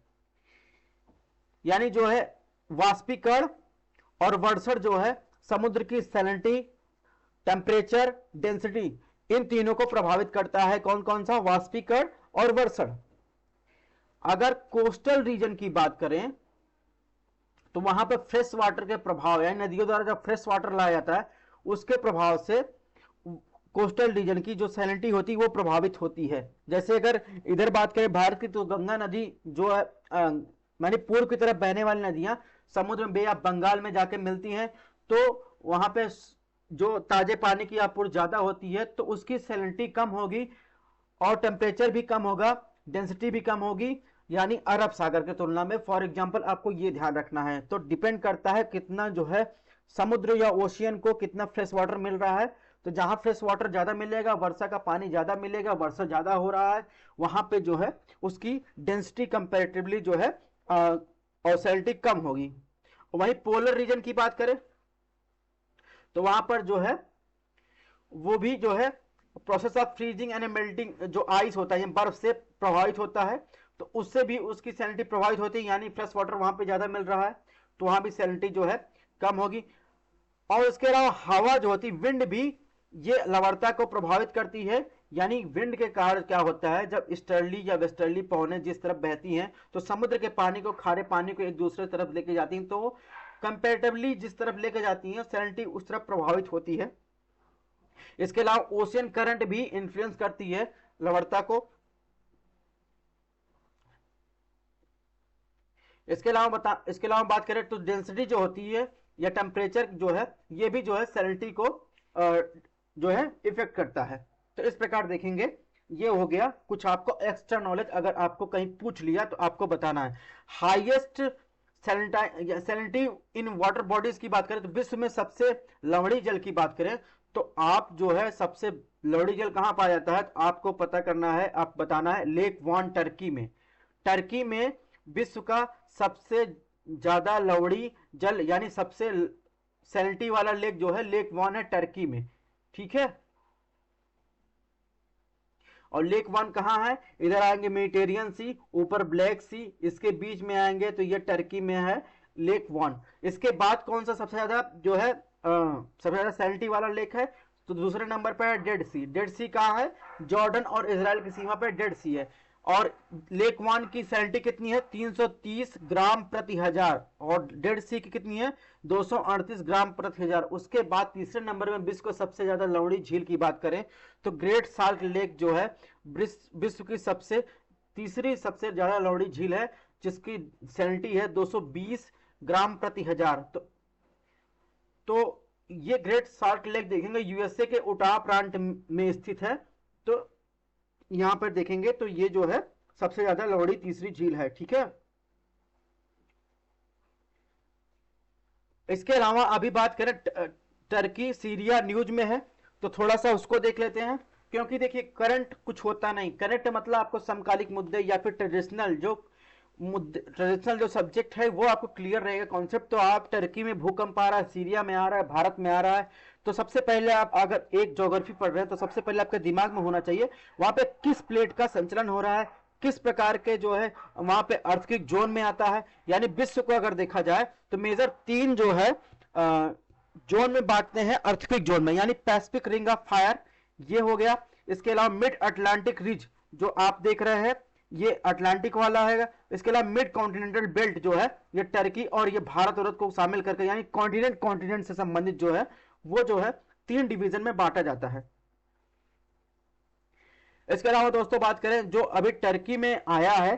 यानी जो है वाष्पीकरण और वर्षण जो है समुद्र की सैलिनिटी, टेम्परेचर, डेंसिटी, इन तीनों को प्रभावित करता है। कौन कौन सा, वाष्पीकरण और वर्षण। अगर कोस्टल रीजन की बात करें तो वहां पर फ्रेश वाटर के प्रभाव, यानी नदियों द्वारा जब फ्रेश वाटर लाया जाता है उसके प्रभाव से कोस्टल रीजन की जो सैलिनिटी होती है वो प्रभावित होती है। जैसे अगर इधर बात करें भारत की, तो गंगा नदी जो है मानी पूर्व की तरफ बहने वाली नदियां समुद्र में, बे ऑफ बंगाल में जाके मिलती हैं, तो वहां पे जो ताजे पानी की आपूर्ति ज्यादा होती है तो उसकी सैलिनिटी कम होगी और टेम्परेचर भी कम होगा, डेंसिटी भी कम होगी, यानी अरब सागर के तुलना में। फॉर एग्जांपल आपको ये ध्यान रखना है। तो डिपेंड करता है कितना जो है समुद्र या ओशियन को कितना फ्रेश वाटर मिल रहा है। तो जहां फ्रेश वाटर ज्यादा मिलेगा, वर्षा का पानी ज्यादा मिलेगा, वर्षा ज्यादा हो रहा है, वहां पे जो है उसकी डेंसिटी कंपैरेटिवली जो है और सैलिनिटी कम होगी। वहीं पोलर रीजन की बात करें तो वहां पर जो है वो भी जो है process of freezing and melting, जो आइस होता है बर्फ से प्रभावित होता है, तो उससे भी उसकी सैलिनिटी प्रभावित होती है, यानी फ्रेश वाटर वहां पे ज्यादा मिल रहा है तो वहां भी सैलिनिटी जो है कम होगी। और इसके अलावा हवा जो होती, विंड भी ये लवणता को प्रभावित करती है, यानी विंड के कारण क्या होता है, जब ईस्टर्ली या वेस्टर्ली पवनें जिस तरफ बहती हैं तो समुद्र के पानी को, खारे पानी को एक दूसरे तरफ लेके जाती हैं, तो कंपैरेटिवली जिस तरफ लेके जाती हैं सैलिनिटी उस तरफ प्रभावित होती है। इसके अलावा ओशियन करंट भी इंफ्लुएंस करती है लवणता को। इसके अलावा बात करें तो डेंसिटी जो होती है या टेम्परेचर जो है, ये भी जो है सैलिनिटी को जो है इफेक्ट करता है। तो इस प्रकार देखेंगे, ये हो गया कुछ आपको एक्स्ट्रा नॉलेज, अगर आपको कहीं पूछ लिया तो आपको बताना है। Highest salinity in water bodies की बात करें तो विश्व में सबसे लवणीय जल की बात करें तो आप जो है सबसे लवणीय जल कहां पाया जाता है, तो आपको पता करना है, आप बताना है लेक वॉन टर्की में। टर्की में विश्व का सबसे ज्यादा लवणीय जल यानी सबसे सैलिनिटी वाला लेक जो है लेक वॉन है टर्की में, ठीक है। और लेक वन कहां है, इधर आएंगे मेडिटेरियन सी, ऊपर ब्लैक सी, इसके बीच में आएंगे तो ये टर्की में है लेक वन। इसके बाद कौन सा सबसे ज्यादा जो है सबसे ज्यादा सैलिनिटी वाला लेक है, तो दूसरे नंबर पर है डेड सी। डेड सी कहां है, जॉर्डन और इजराइल की सीमा पर डेड सी है। और लेक वन की सैलिनिटी कितनी है, 330 ग्राम प्रति हजार, और डेड सी की कितनी है, 238 ग्राम प्रति हजार। उसके बाद तीसरे नंबर में विश्व को सबसे ज्यादा लवणीय झील की बात करें तो ग्रेट साल्ट लेक जो है विश्व की तीसरी सबसे ज्यादा लवणीय झील है, जिसकी सैलिनिटी है 220 ग्राम प्रति हजार। तो ये ग्रेट साल्ट लेक देखेंगे यूएसए के उटाह प्रांत में स्थित है, तो यहां पर देखेंगे तो ये जो है सबसे ज्यादा लवणीय तीसरी झील है, ठीक है। इसके अलावा अभी बात करें टर्की सीरिया न्यूज में है तो थोड़ा सा उसको देख लेते हैं, क्योंकि देखिए करंट कुछ होता नहीं, करंट मतलब आपको समकालिक मुद्दे या फिर ट्रेडिशनल जो सब्जेक्ट है वो आपको क्लियर रहेगा कॉन्सेप्ट। तो आप टर्की में भूकंप आ रहा है, सीरिया में आ रहा है, भारत में आ रहा है, तो सबसे पहले आप अगर एक ज्योग्राफी पढ़ रहे हैं तो सबसे पहले आपके दिमाग में होना चाहिए वहां पे किस प्लेट का संचलन हो रहा है, किस प्रकार के जो है वहां पे अर्थक्वेक जोन में आता है। यानी विश्व को अगर देखा जाए तो मेजर 3 जो है जोन में बांटते हैं अर्थक्वेक जोन में, यानी पैसिफिक रिंग ऑफ फायर ये हो गया। इसके अलावा मिड अटलांटिक रिज जो आप देख रहे हैं ये अटलांटिक वाला है। इसके अलावा मिड कॉन्टिनेंटल बेल्ट जो है ये टर्की और ये भारत को शामिल करके, यानी कॉन्टिनेंट से संबंधित जो है वो जो है 3 डिवीजन में बांटा जाता है। इसके अलावा दोस्तों बात करें जो अभी टर्की में आया है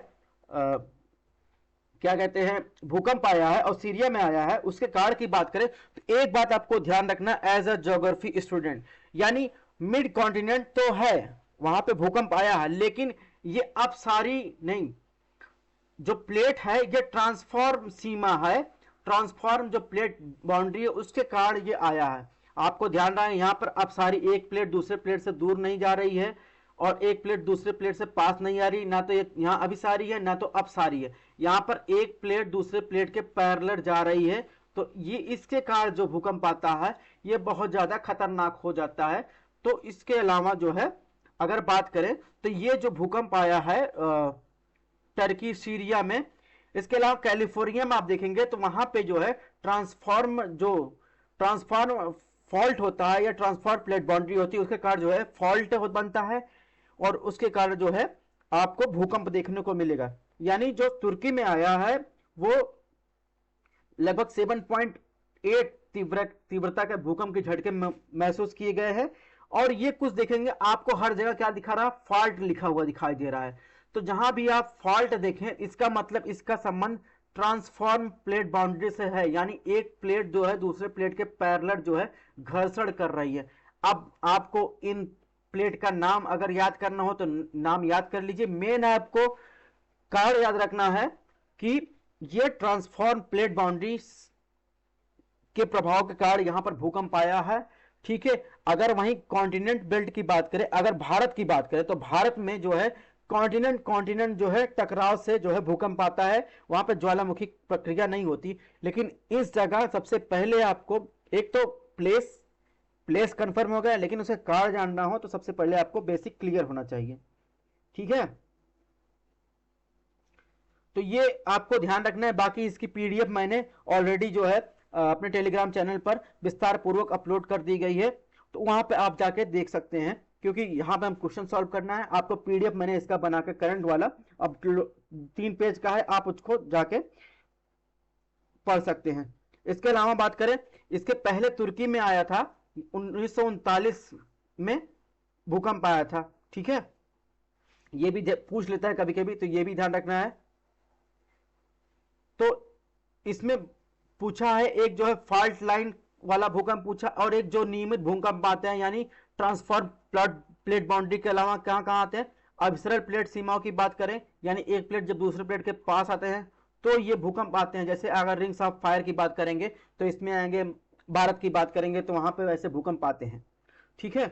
क्या कहते हैं भूकंप आया है और सीरिया में आया है, उसके कारण की बात करें तो एक बात आपको ध्यान रखना एज अ ज्योग्राफी स्टूडेंट, यानी मिड कॉन्टिनेंट तो है वहां पे भूकंप आया है, लेकिन ये अब सारी नहीं, जो प्लेट है ये ट्रांसफॉर्म सीमा है, ट्रांसफॉर्म जो प्लेट बाउंड्री है उसके कारण ये आया है। आपको ध्यान रहा है यहां पर अब सारी एक प्लेट दूसरे प्लेट से दूर नहीं जा रही है और एक प्लेट दूसरे प्लेट से पास नहीं आ रही, ना तो यहां अभी सारी है ना तो अब सारी है, यहां पर एक प्लेट दूसरे प्लेट के पैरेलल जा रही है। तो ये इसके कारण जो भूकंप आता है ये बहुत ज्यादा खतरनाक हो जाता है। तो इसके अलावा जो है अगर बात करें तो ये जो भूकंप आया है टर्की सीरिया में, इसके अलावा कैलिफोर्निया में आप देखेंगे तो वहां पे जो है ट्रांसफॉर्म फॉल्ट होता है या ट्रांसफॉर्म प्लेट बाउंड्री होती है, उसके कारण जो है फॉल्ट बनता है और उसके कारण जो है आपको भूकंप देखने को मिलेगा। यानी जो तुर्की में आया है वो लगभग 7.8 तीव्रता के भूकंप के झटके महसूस किए गए हैं और ये कुछ देखेंगे आपको हर जगह क्या दिखा रहा है, फॉल्ट लिखा हुआ दिखाई दे रहा है। तो जहां भी आप फॉल्ट देखें इसका मतलब इसका संबंध ट्रांसफॉर्म प्लेट बाउंड्री से है, यानी एक प्लेट जो है दूसरे प्लेट के पैरेलल जो है घर्षण कर रही है। अब आपको इन प्लेट का नाम अगर याद करना हो तो नाम याद कर लीजिए। मेन आपको कारण याद रखना है कि ये ट्रांसफॉर्म प्लेट बाउंड्री के प्रभाव के कारण यहां पर भूकंप आया है, ठीक है। अगर वहीं कॉन्टिनेंट बेल्ट की बात करें, अगर भारत की बात करें तो भारत में जो है कॉन्टिनेंट जो है टकराव से जो है भूकंप आता है, वहां पर ज्वालामुखी प्रक्रिया नहीं होती। लेकिन इस जगह सबसे पहले आपको एक तो प्लेस कंफर्म हो गया, लेकिन उसे कारण जानना हो तो सबसे पहले आपको बेसिक क्लियर होना चाहिए, ठीक है। तो ये आपको ध्यान रखना है। बाकी इसकी पीडीएफ मैंने ऑलरेडी जो है अपने टेलीग्राम चैनल पर विस्तार पूर्वक अपलोड कर दी गई है, तो वहां पे आप जाके देख सकते हैं, क्योंकि यहां पे हम क्वेश्चन सॉल्व करना है। आपको पीडीएफ मैंने इसका बनाकर करंट वाला अब 3 पेज का है, आप उसको जाके पढ़ सकते हैं। इसके अलावा बात करें, इसके पहले तुर्की में आया था 1939 में भूकंप आया था, ठीक है। ये भी पूछ लेता है कभी कभी, तो ये भी ध्यान रखना है। तो इसमें पूछा है एक जो है फॉल्ट लाइन वाला भूकंप पूछा, और एक जो नियमित भूकंप आते हैं, यानी ट्रांसफॉर्म प्लेट बाउंड्री के अलावा कहां कहां आते हैं, अभिसरण प्लेट सीमाओं की बात करें, यानी एक प्लेट जब दूसरे प्लेट के पास आते हैं तो ये भूकंप आते हैं। जैसे अगर रिंग्स ऑफ फायर की बात करेंगे तो इसमें आएंगे, भारत की बात करेंगे तो वहां पे वैसे भूकंप आते हैं, ठीक है।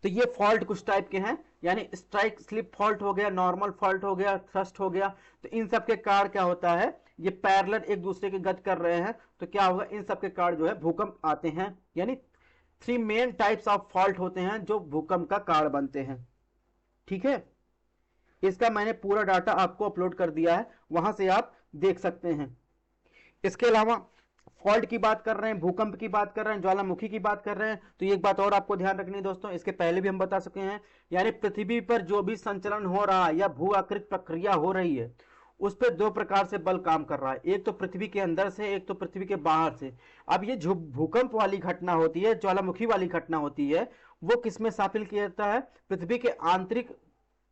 तो ये फॉल्ट कुछ टाइप के हैं, यानी स्ट्राइक स्लिप फॉल्ट हो गया, नॉर्मल फॉल्ट हो गया, थ्रस्ट हो गया। तो इन सब के कारण क्या होता है, ये पैरेलल एक दूसरे के गति कर रहे हैं, तो क्या होगा, इन सब के कारण जो है भूकंप आते हैं। यानी 3 मेन टाइप्स ऑफ फॉल्ट होते हैं जो भूकंप का कारण बनते हैं, ठीक है। इसका मैंने पूरा डाटा आपको अपलोड कर दिया है, वहां से आप देख सकते हैं। इसके अलावा फॉल्ट की बात कर रहे हैं, भूकंप की बात कर रहे हैं, ज्वालामुखी की बात कर रहे हैं, तो एक बात और आपको ध्यान रखनी है दोस्तों, इसके पहले भी हम बता चुके हैं, यानी पृथ्वी पर जो भी संचलन हो रहा है या भू आकृत प्रक्रिया हो रही है, उस पर 2 प्रकार से बल काम कर रहा है, एक तो पृथ्वी के अंदर से, एक तो पृथ्वी के बाहर से। अब ये जो भूकंप वाली घटना होती है, ज्वालामुखी वाली घटना होती है, वो किसमें शामिल किया जाता है, पृथ्वी के आंतरिक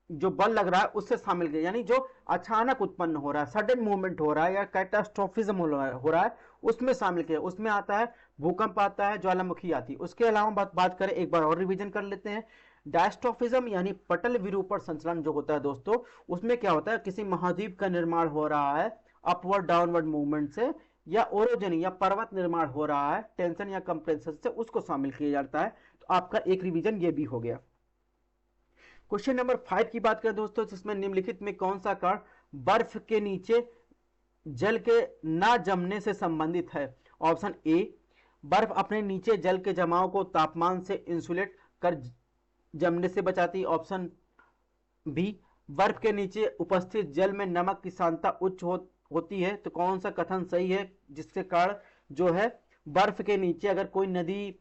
जो बल लग रहा है उससे शामिल किया, यानी जो अचानक उत्पन्न हो रहा है, सडन मूवमेंट हो रहा है या कैटास्ट्रोफिज्म हो रहा है, उसमें शामिल किया। उसमें आता है भूकंप, आता है ज्वालामुखी आती है। उसके अलावा बात करें, एक बार और रिवीजन कर लेते हैं। डायस्ट्रोफिज्म यानी पटल विरूपण संचलन जो होता है दोस्तों, उसमें क्या होता है, किसी महाद्वीप का निर्माण हो रहा है अपवर्ड डाउनवर्ड मूवमेंट से, या ओरोजनी या पर्वत निर्माण हो रहा है टेंशन या कंप्रेशन से, उसको शामिल किया जाता है। तो आपका एक रिवीजन ये भी हो गया। क्वेश्चन नंबर 5 की बात करें दोस्तों, जिसमें निम्नलिखित में कौन सा कारण बर्फ के नीचे जल के ना जमने से संबंधित है। ऑप्शन ए, बर्फ अपने नीचे जल के जमाव को तापमान से इंसुलेट कर जमने से बचाती है। ऑप्शन बी, बर्फ के नीचे उपस्थित जल में नमक की सांद्रता उच्च होती है। तो कौन सा कथन सही है, जिसके कारण जो है बर्फ के नीचे अगर कोई नदी,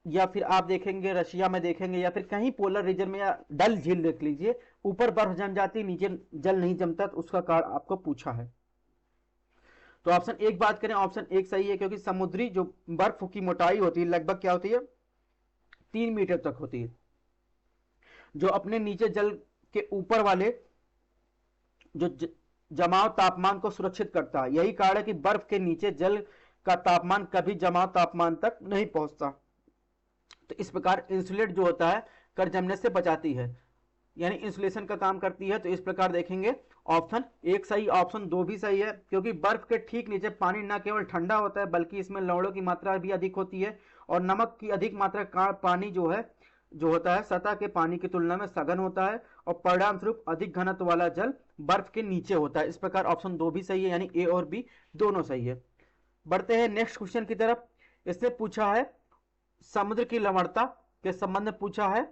या फिर आप देखेंगे रशिया में देखेंगे, या फिर कहीं पोलर रीजन में, या डल झील देख लीजिए, ऊपर बर्फ जम जाती, नीचे जल नहीं जमता, तो उसका कारण आपको पूछा है। तो ऑप्शन एक बात करें, ऑप्शन एक सही है, क्योंकि समुद्री जो बर्फ की मोटाई होती है लगभग क्या होती है, 3 मीटर तक होती है, जो अपने नीचे जल के ऊपर वाले जो जमाव तापमान को सुरक्षित करता है। यही कारण है कि बर्फ के नीचे जल का तापमान कभी जमाव तापमान तक नहीं पहुंचता। तो इस प्रकार इंसुलेट जो होता है कर जमने से बचाती है, यानी इंसुलेशन का काम करती है। तो इस प्रकार देखेंगे ऑप्शन एक सही, ऑप्शन 2 भी सही है, क्योंकि बर्फ के ठीक नीचे पानी न केवल ठंडा होता है बल्कि इसमें लवणों की मात्रा भी अधिक होती है, और नमक की अधिक मात्रा का पानी जो होता है सतह के पानी की तुलना में सघन होता है, और परिणाम स्वरूप अधिक घनत्व वाला जल बर्फ के नीचे होता है। इस प्रकार ऑप्शन 2 भी सही है, यानी ए और बी दोनों सही है। बढ़ते हैं नेक्स्ट क्वेश्चन की तरफ। इसने पूछा है समुद्र की लवणता के संबंध में पूछा है,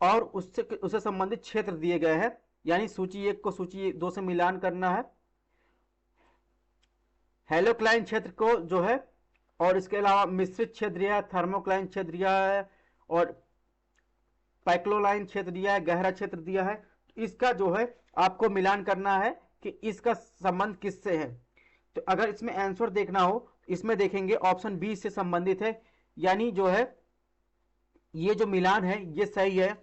और उससे संबंधित क्षेत्र दिए गए हैं, यानी सूची 1 को सूची 2 से मिलान करना है। हेलोक्लाइन क्षेत्र को जो है, और इसके अलावा मिश्रित क्षेत्र दिया है, थर्मोक्लाइन क्षेत्र दिया है, और पाइक्लोलाइन क्षेत्र दिया है, गहरा क्षेत्र दिया है। इसका जो है आपको मिलान करना है कि इसका संबंध किससे है। तो अगर इसमें आंसर देखना हो, इसमें देखेंगे ऑप्शन बी से संबंधित है, यानी जो है ये जो मिलान है ये सही है,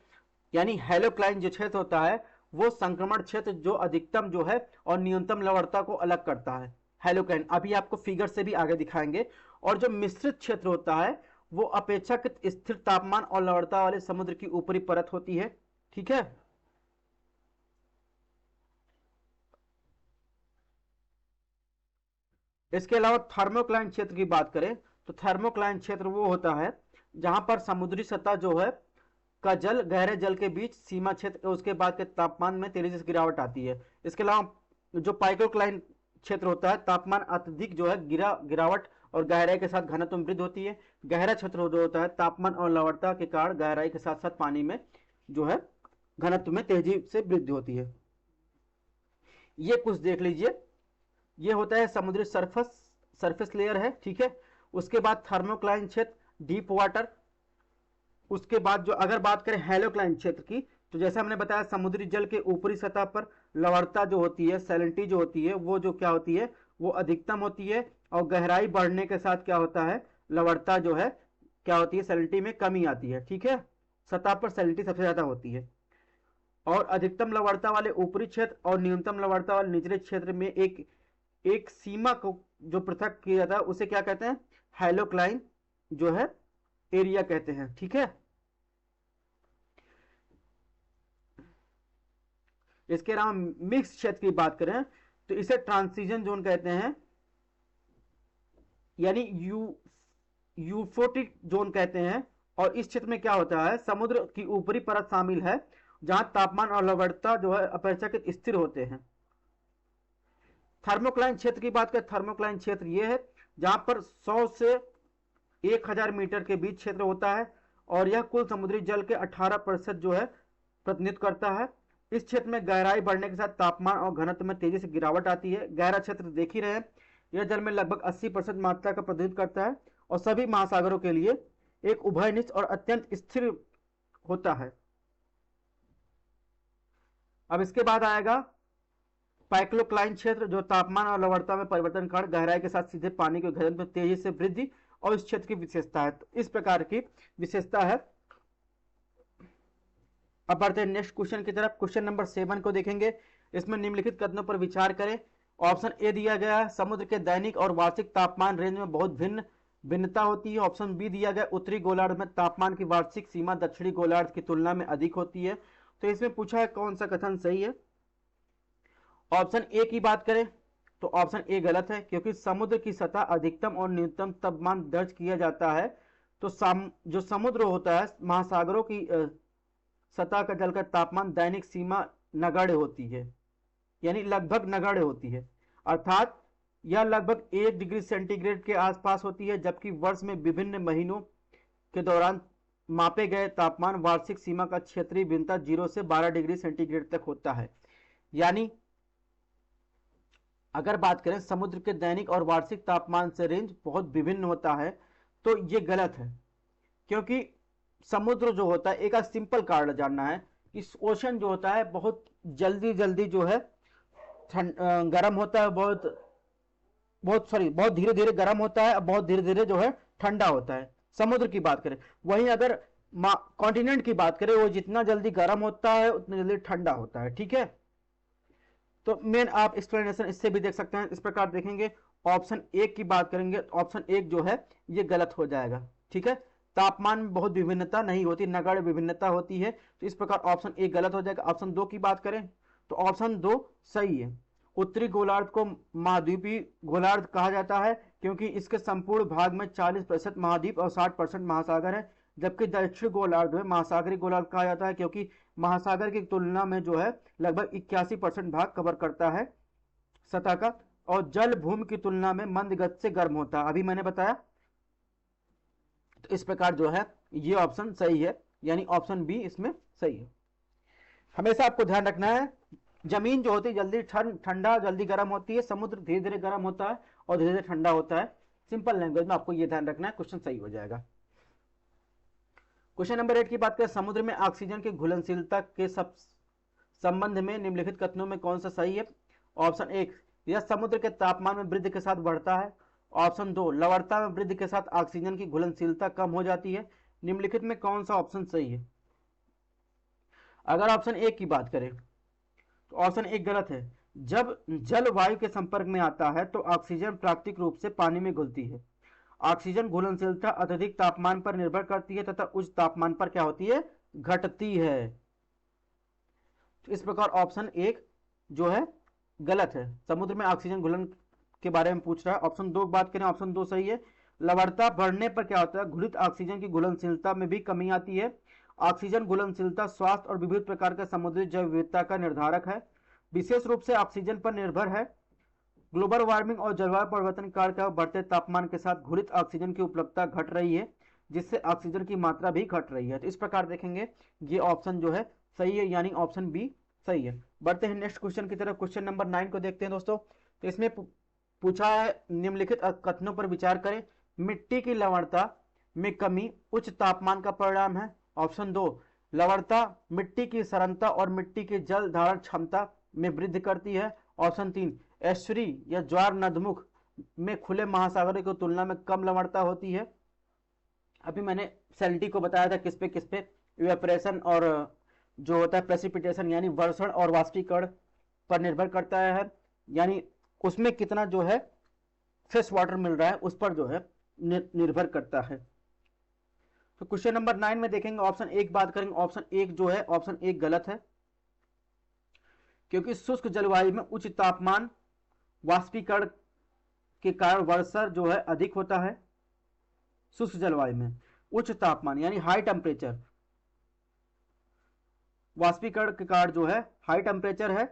यानी हेलोक्लाइन जो क्षेत्र होता है वो संक्रमण क्षेत्र जो अधिकतम जो है और न्यूनतम लवणता को अलग करता है, हेलोक्लाइन। अभी आपको फिगर से भी आगे दिखाएंगे। और जो मिश्रित क्षेत्र होता है वो अपेक्षाकृत स्थिर तापमान और लवणता वाले समुद्र की ऊपरी परत होती है। ठीक है। इसके अलावा थर्मोक्लाइन क्षेत्र की बात करें तो थर्मोक्लाइन क्षेत्र वो होता है जहां पर समुद्री सतह जो है का जल गहरे जल के बीच सीमा क्षेत्र उसके बाद के तापमान में तेजी से गिरावट आती है। इसके अलावा जो पाइकोक्लाइन क्षेत्र होता है तापमान अत्यधिक जो है गिरावट और गहराई के साथ घनत्व में वृद्धि होती है। गहरा क्षेत्र जो होता है तापमान और लवणता के कारण गहराई के साथ साथ पानी में जो है घनत्व में तेजी से वृद्धि होती है। ये कुछ देख लीजिए, ये होता है समुद्री सरफेस लेयर है। ठीक है। उसके बाद थर्मोक्लाइन क्षेत्र डीप वाटर। उसके बाद जो अगर बात करें हेलोक्लाइन क्षेत्र की तो जैसे हमने बताया समुद्री जल के ऊपरी सतह पर लवणता जो होती है सैलिनिटी जो होती है वो जो क्या होती है वो अधिकतम होती है और गहराई बढ़ने के साथ क्या होता है लवणता जो है क्या होती है सैलिनिटी में कमी आती है। ठीक है। सतह पर सैलिनिटी सबसे ज्यादा होती है और अधिकतम लवणता वाले ऊपरी क्षेत्र और न्यूनतम लवणता वाले निचले क्षेत्र में एक सीमा को जो पृथक किया जाता है उसे क्या कहते हैं हेलोक्लाइन जो है एरिया कहते हैं। ठीक है। इसके अलावा मिक्स क्षेत्र की बात करें तो इसे ट्रांजिशन जोन कहते हैं, यानी यूफोटिक जोन कहते हैं। और इस क्षेत्र में क्या होता है समुद्र की ऊपरी परत शामिल है जहां तापमान और लवणता जो है अपेक्षाकृत स्थिर होते हैं। थर्मोक्लाइन क्षेत्र की बात करें थर्मोक्लाइन क्षेत्र यह है जहां पर 100 से 1000 मीटर के बीच क्षेत्र होता है और यह कुल समुद्री जल के 18% जो है प्रतिनिधित्व करता है। इस क्षेत्र में गहराई बढ़ने के साथ तापमान और घनत्व में तेजी से गिरावट आती है। गहरा क्षेत्र देख ही रहे हैं, यह जल में लगभग 80% मात्रा का प्रतिनिधित्व करता है और सभी महासागरों के लिए एक उभयनिष्ठ और अत्यंत स्थिर होता है। अब इसके बाद आएगा पाइक्लोक्लाइन क्षेत्र जो तापमान और लवणता में परिवर्तन कारण गहराई के साथ सीधे पानी के घनत्व में तेजी से वृद्धि और इस क्षेत्र की विशेषता है। तो इस प्रकार की विशेषता है। अब बढ़ते हैं नेक्स्ट क्वेश्चन की तरफ। क्वेश्चन नंबर 7 को देखेंगे। इसमें निम्नलिखित कथनों पर विचार करें। ऑप्शन ए दिया गया है समुद्र के दैनिक और वार्षिक तापमान रेंज में बहुत भिन्नता होती है। ऑप्शन बी दिया गया उत्तरी गोलार्ध में तापमान की वार्षिक सीमा दक्षिणी गोलार्ध की तुलना में अधिक होती है। तो इसमें पूछा है कौन सा कथन सही है। ऑप्शन ए की बात करें तो ऑप्शन ए गलत है क्योंकि समुद्र की सतह अधिकतम और न्यूनतम तापमान दर्ज किया जाता है। तो जो समुद्र होता है महासागरों की सतह का जल का तापमान दैनिक सीमा नगण्य होती है, यानी लगभग नगण्य होती है, अर्थात यह लगभग 1 डिग्री सेंटीग्रेड के आसपास होती है, जबकि वर्ष में विभिन्न महीनों के दौरान मापे गए तापमान वार्षिक सीमा का क्षेत्रीय भिन्नता 0 से 12 डिग्री सेंटीग्रेड तक होता है। यानी अगर बात करें समुद्र के दैनिक और वार्षिक तापमान से रेंज बहुत विभिन्न होता है तो ये गलत है, क्योंकि समुद्र जो होता है एक सिंपल कारण जानना है इस ओशन जो होता है बहुत जल्दी जो है गर्म होता है, बहुत धीरे धीरे गर्म होता है, बहुत धीरे धीरे जो है ठंडा होता है समुद्र की बात करें। वहीं अगर कॉन्टिनेंट की बात करें वो जितना जल्दी गर्म होता है उतना जल्दी ठंडा होता है। ठीक है। तो मेन आप एक्सप्लेनेशन इससे भी देख सकते हैं। इस प्रकार देखेंगे ऑप्शन एक की बात करेंगे ऑप्शन एक जो है ये गलत हो जाएगा। ठीक है। तापमान में बहुत विभिन्नता नहीं होती, नगण्य विभिन्नता होती है, तो इस प्रकार ऑप्शन एक गलत हो जाएगा। ऑप्शन दो की बात करें तो ऑप्शन दो सही है। उत्तरी गोलार्ध को महाद्वीपीय गोलार्ध कहा जाता है क्योंकि इसके संपूर्ण भाग में 40% महाद्वीप और 60% महासागर है, जबकि दक्षिण गोलार्ध में महासागरीय गोलार्ध कहा जाता है क्योंकि महासागर की तुलना में जो है लगभग 81% भाग कवर करता है सतह का और जल भूमि की तुलना में मंद गति से गर्म होता है, अभी मैंने बताया। तो इस प्रकार जो है ये ऑप्शन सही है, यानी ऑप्शन बी इसमें सही है। हमेशा आपको ध्यान रखना है जमीन जो होती है जल्दी ठंडा जल्दी गर्म होती है, समुद्र धीरे धीरे गर्म होता है और धीरे धीरे ठंडा होता है। सिंपल लैंग्वेज में आपको ये ध्यान रखना है, क्वेश्चन सही हो जाएगा। क्वेश्चन नंबर 8 की बात करें समुद्र में ऑक्सीजन की घुलनशीलता के संबंध में निम्नलिखित कथनों में कौन सा सही है। ऑप्शन एक यह समुद्र के तापमान में वृद्धि के साथ बढ़ता है। ऑप्शन दो लवणता में वृद्धि के साथ ऑक्सीजन की घुलनशीलता कम हो जाती है। निम्नलिखित में कौन सा ऑप्शन सही है? अगर ऑप्शन ए की बात करें तो ऑप्शन ए गलत है। जब जल वायु के संपर्क में आता है तो ऑक्सीजन प्राकृतिक रूप से पानी में घुलती है। ऑक्सीजन घुलनशीलता अत्यधिक तापमान पर निर्भर करती है तथा उच्च तापमान पर क्या होती है? घटती है। तो इस प्रकार ऑप्शन एक जो है गलत है। समुद्र में ऑक्सीजन घुलन के बारे में पूछ रहा है। ऑप्शन दो की बात करें, ऑप्शन दो सही है। लवणता बढ़ने पर क्या होता है? घुलित ऑक्सीजन की घुलनशीलता में भी कमी आती है। ऑक्सीजन घुलनशीलता स्वास्थ्य और विविध प्रकार के समुद्री जैव विविधता का निर्धारक है, विशेष रूप से ऑक्सीजन पर निर्भर है। ग्लोबल वार्मिंग और जलवायु परिवर्तन कारक का बढ़ते तापमान के साथ घुलित ऑक्सीजन की उपलब्धता घट रही है, जिससे ऑक्सीजन की मात्रा भी घट रही है। तो इस प्रकार देखेंगे ये ऑप्शन जो है सही है, यानी ऑप्शन बी सही है। बढ़ते हैं नेक्स्ट क्वेश्चन की तरफ। क्वेश्चन नंबर 9 को देखते हैं दोस्तों। तो इसमें पूछा है निम्नलिखित कथनों पर विचार करें। मिट्टी की लवणता में कमी उच्च तापमान का परिणाम है। ऑप्शन दो, लवणता मिट्टी की सरलता और मिट्टी की जल धारण क्षमता में वृद्धि करती है। ऑप्शन तीन, एस्चुरी या ज्वार नदमुख में खुले महासागरों की तुलना में कम लवणता होती है। अभी मैंने सैलिनिटी को बताया था किस पे इवेपोरेशन और जो होता है प्रेसिपिटेशन यानी वर्षण और वाष्पीकरण पर निर्भर करता है, यानी उसमें कितना जो है फ्रेश वाटर मिल रहा है उस पर जो है निर्भर करता है। तो क्वेश्चन नंबर 9 में देखेंगे ऑप्शन एक बात करेंगे। ऑप्शन एक जो है ऑप्शन एक गलत है, क्योंकि शुष्क जलवायु में उच्च तापमान वाष्पीकरण के कारण वर्षा जो है अधिक होता है। शुष्क जलवायु में उच्च तापमान यानी हाई टेम्परेचर, वाष्पीकरण के कारण जो है हाई टेम्परेचर है।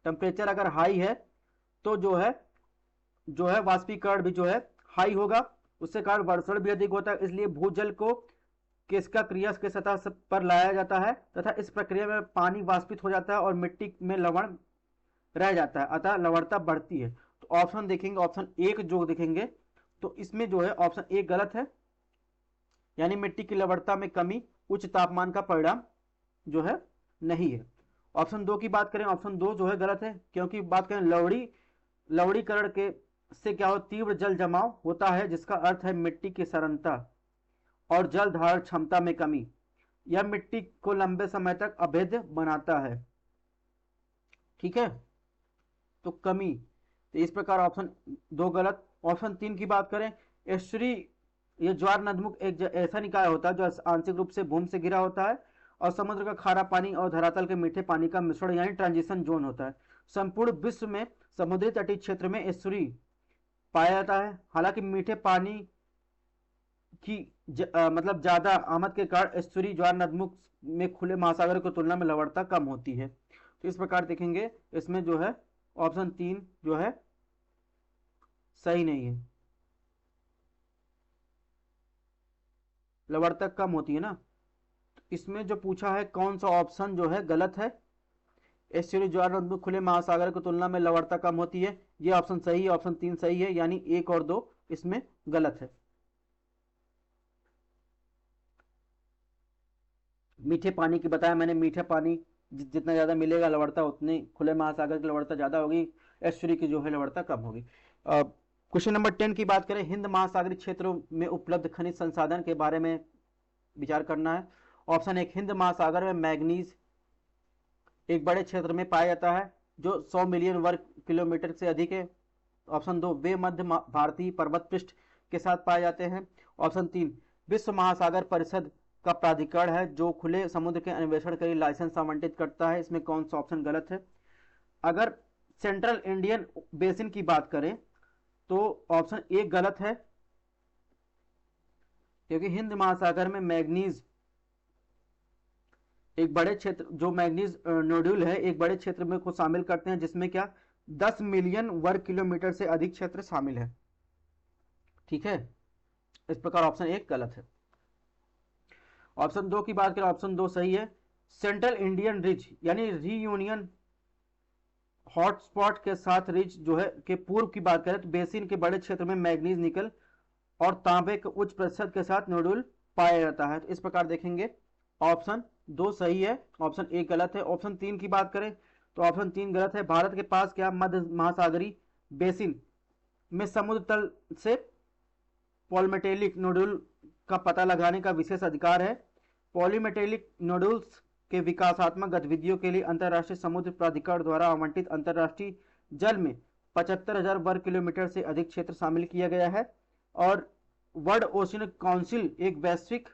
टेम्परेचर अगर हाई है तो जो है वाष्पीकरण भी जो है हाई होगा, उससे कारण वर्षण भी अधिक होता है। इसलिए भूजल को किसका क्रिया के सतह पर लाया जाता है तथा इस प्रक्रिया में पानी वाष्पित हो जाता है और मिट्टी में लवण रह जाता है, अतः लवणता बढ़ती है। तो ऑप्शन देखेंगे ऑप्शन एक जो देखेंगे तो इसमें जो है ऑप्शन एक गलत है, यानी मिट्टी की लवणता में कमी उच्च तापमान का परिणाम जो है नहीं है। ऑप्शन दो की बात करें, ऑप्शन दो जो है गलत है, क्योंकि बात करें लवणीकरण के से क्या हो तीव्र जल जमाव होता है, जिसका अर्थ है मिट्टी की सरलता और जल धारण क्षमता में कमी। यह मिट्टी को लंबे समय तक अभेद्य बनाता है। ठीक है, तो कमी, तो इस प्रकार ऑप्शन दो गलत। ऑप्शन तीन की बात करें, एस्चुरी ये ज्वार नदमुख एक ऐसा निकाय होता है जो आंशिक रूप से भूमि से घिरा होता है और समुद्र का खारा पानी और धरातल के मीठे पानी का मिश्रण यानी ट्रांजिशन जोन होता है। संपूर्ण विश्व में समुद्री तटीय क्षेत्र में एस्चुरी पाया जाता है। हालांकि मीठे पानी की मतलब ज्यादा आमद के कारण एस्चुरी ज्वार नदमुख में खुले महासागर की तुलना में लवणता कम होती है। तो इस प्रकार देखेंगे इसमें जो है ऑप्शन तीन जो है सही नहीं है, लवणता कम होती है ना। तो इसमें जो पूछा है कौन सा ऑप्शन जो है गलत है, एस्चुरी ज्वार नदमुख खुले महासागर की तुलना में लवणता कम होती है, ये ऑप्शन सही है, ऑप्शन तीन सही है, यानी एक और दो इसमें गलत है। मीठे पानी की बताया मैंने, मीठा पानी जितना ज़्यादा मिलेगा लवणता उतनी खुले महासागर की लवणता ज़्यादा होगी, एस्चुरी की जो है लवणता कम होगी। क्वेश्चन नंबर 10 की बात करें, हिंद महासागरीय क्षेत्रों में उपलब्ध खनिज संसाधन के बारे में विचार करना है। ऑप्शन एक, हिंद महासागर में मैग्नीज एक बड़े क्षेत्र में पाया जाता है जो 100 मिलियन वर्ग किलोमीटर से अधिक है। ऑप्शन दो, वे मध्य भारतीय पर्वत पृष्ठ के साथ पाए जाते हैं। ऑप्शन तीन, विश्व महासागर परिषद का प्राधिकरण है जो खुले समुद्र के अन्वेषण के लिए लाइसेंस आवंटित करता है। इसमें कौन सा ऑप्शन गलत है? अगर सेंट्रल इंडियन बेसिन की बात करें तो ऑप्शन एक गलत है, क्योंकि हिंद महासागर में मैग्नीज एक बड़े क्षेत्र जो मैग्नीज नोड्यूल है एक बड़े क्षेत्र में को शामिल करते हैं, जिसमें क्या 10 मिलियन वर्ग किलोमीटर से अधिक क्षेत्र शामिल है। ठीक है, इस प्रकार ऑप्शन एक गलत है। ऑप्शन दो की बात करें, ऑप्शन दो सही है। सेंट्रल इंडियन रिज यानी रीयूनियन हॉटस्पॉट के साथ रिज जो है के पूर्व की बात करें तो बेसिन के बड़े क्षेत्र में मैग्नीज निकल और तांबे के उच्च प्रतिशत के साथ नोड्यूल पाया जाता है। तो इस प्रकार देखेंगे ऑप्शन दो सही है, ऑप्शन एक गलत है। ऑप्शन तीन की बात करें तो ऑप्शन तीन गलत है। भारत के पास क्या मध्य महासागरीय बेसिन में समुद्र तल से पॉलमेटेलिक नोड्यूल का पता लगाने का विशेष अधिकार है। पॉलीमेटेलिक नोडुल्स के विकासात्मक गतिविधियों के लिए अंतर्राष्ट्रीय समुद्र प्राधिकरण द्वारा आवंटित अंतर्राष्ट्रीय जल में 75,000 वर्ग किलोमीटर से अधिक क्षेत्र शामिल किया गया है। और वर्ल्ड ओशन काउंसिल एक वैश्विक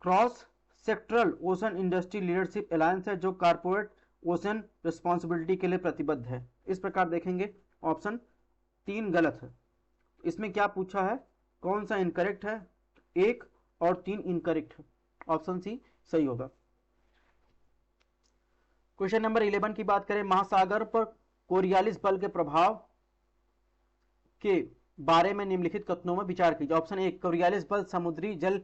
cross sectoral ocean industry leadership alliance है जो कारपोरेट ओशन रिस्पॉन्सिबिलिटी के लिए प्रतिबद्ध है। इस प्रकार देखेंगे ऑप्शन 3 गलत है। इसमें क्या पूछा है, कौन सा इनकरेक्ट है? 1 और 3 इनकरेक्ट है, ऑप्शन सी सही होगा। क्वेश्चन नंबर 11 की बात करें, महासागर पर कोरियालिस बल के प्रभाव के बारे में निम्नलिखित कथनों में विचार कीजिए। ऑप्शन 1, कोरियालिस बल समुद्री जल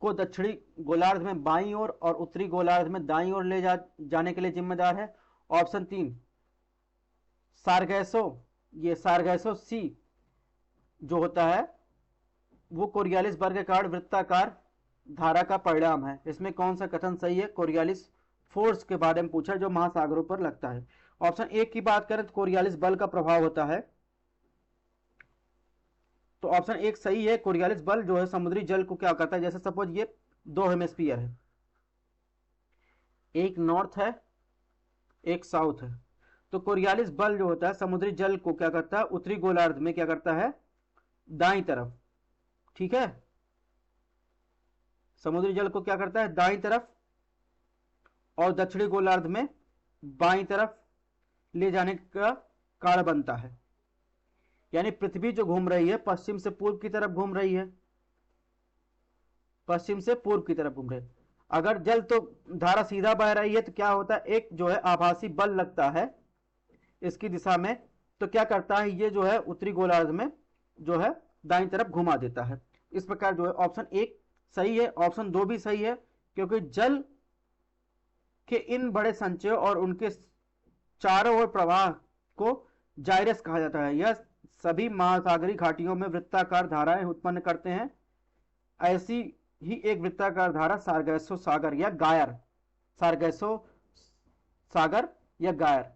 को दक्षिणी गोलार्ध में बाईं ओर और उत्तरी गोलार्ध में दाईं ओर ले जाने के लिए जिम्मेदार है। ऑप्शन 3, सारगैसो सी जो होता है वो कोरियालिस बल के कारण वृत्ताकार धारा का परिणाम है। इसमें कौन सा कथन सही है? कोरियालिस फोर्स के बारे में पूछा जो महासागरों पर लगता है। ऑप्शन 1 की बात करें तो कोरियालिस बल का प्रभाव होता है, तो ऑप्शन 1 सही है। कोरियालिस बल जो है समुद्री जल को क्या करता है, जैसे सपोज ये 2 हेमिस्फीयर है, एक नॉर्थ है एक साउथ है, तो कोरियालिस बल जो होता है समुद्री जल को क्या करता है, उत्तरी गोलार्ध में क्या करता है, दाईं तरफ, ठीक है, समुद्री जल को क्या करता है दाईं तरफ, और दक्षिणी गोलार्ध में बाईं तरफ ले जाने का कारण बनता है। यानी पृथ्वी जो घूम रही है पश्चिम से पूर्व की तरफ घूम रही है, पश्चिम से पूर्व की तरफ घूम रही है। अगर जल तो धारा सीधा बह रही है तो क्या होता है, एक जो है आभासी बल लगता है इसकी दिशा में, तो क्या करता है ये जो है उत्तरी गोलार्ध में जो है दाईं तरफ घुमा देता है। इस प्रकार जो है ऑप्शन 1 सही है। ऑप्शन 2 भी सही है, क्योंकि जल के इन बड़े संचयों और उनके चारों ओर प्रवाह को जाइरस कहा जाता है। यह सभी महासागरीय घाटियों में वृत्ताकार धाराएं उत्पन्न करते हैं। ऐसी ही एक वृत्ताकार धारा सारगैसो सागर या गायर, सारगैसो सागर या गायर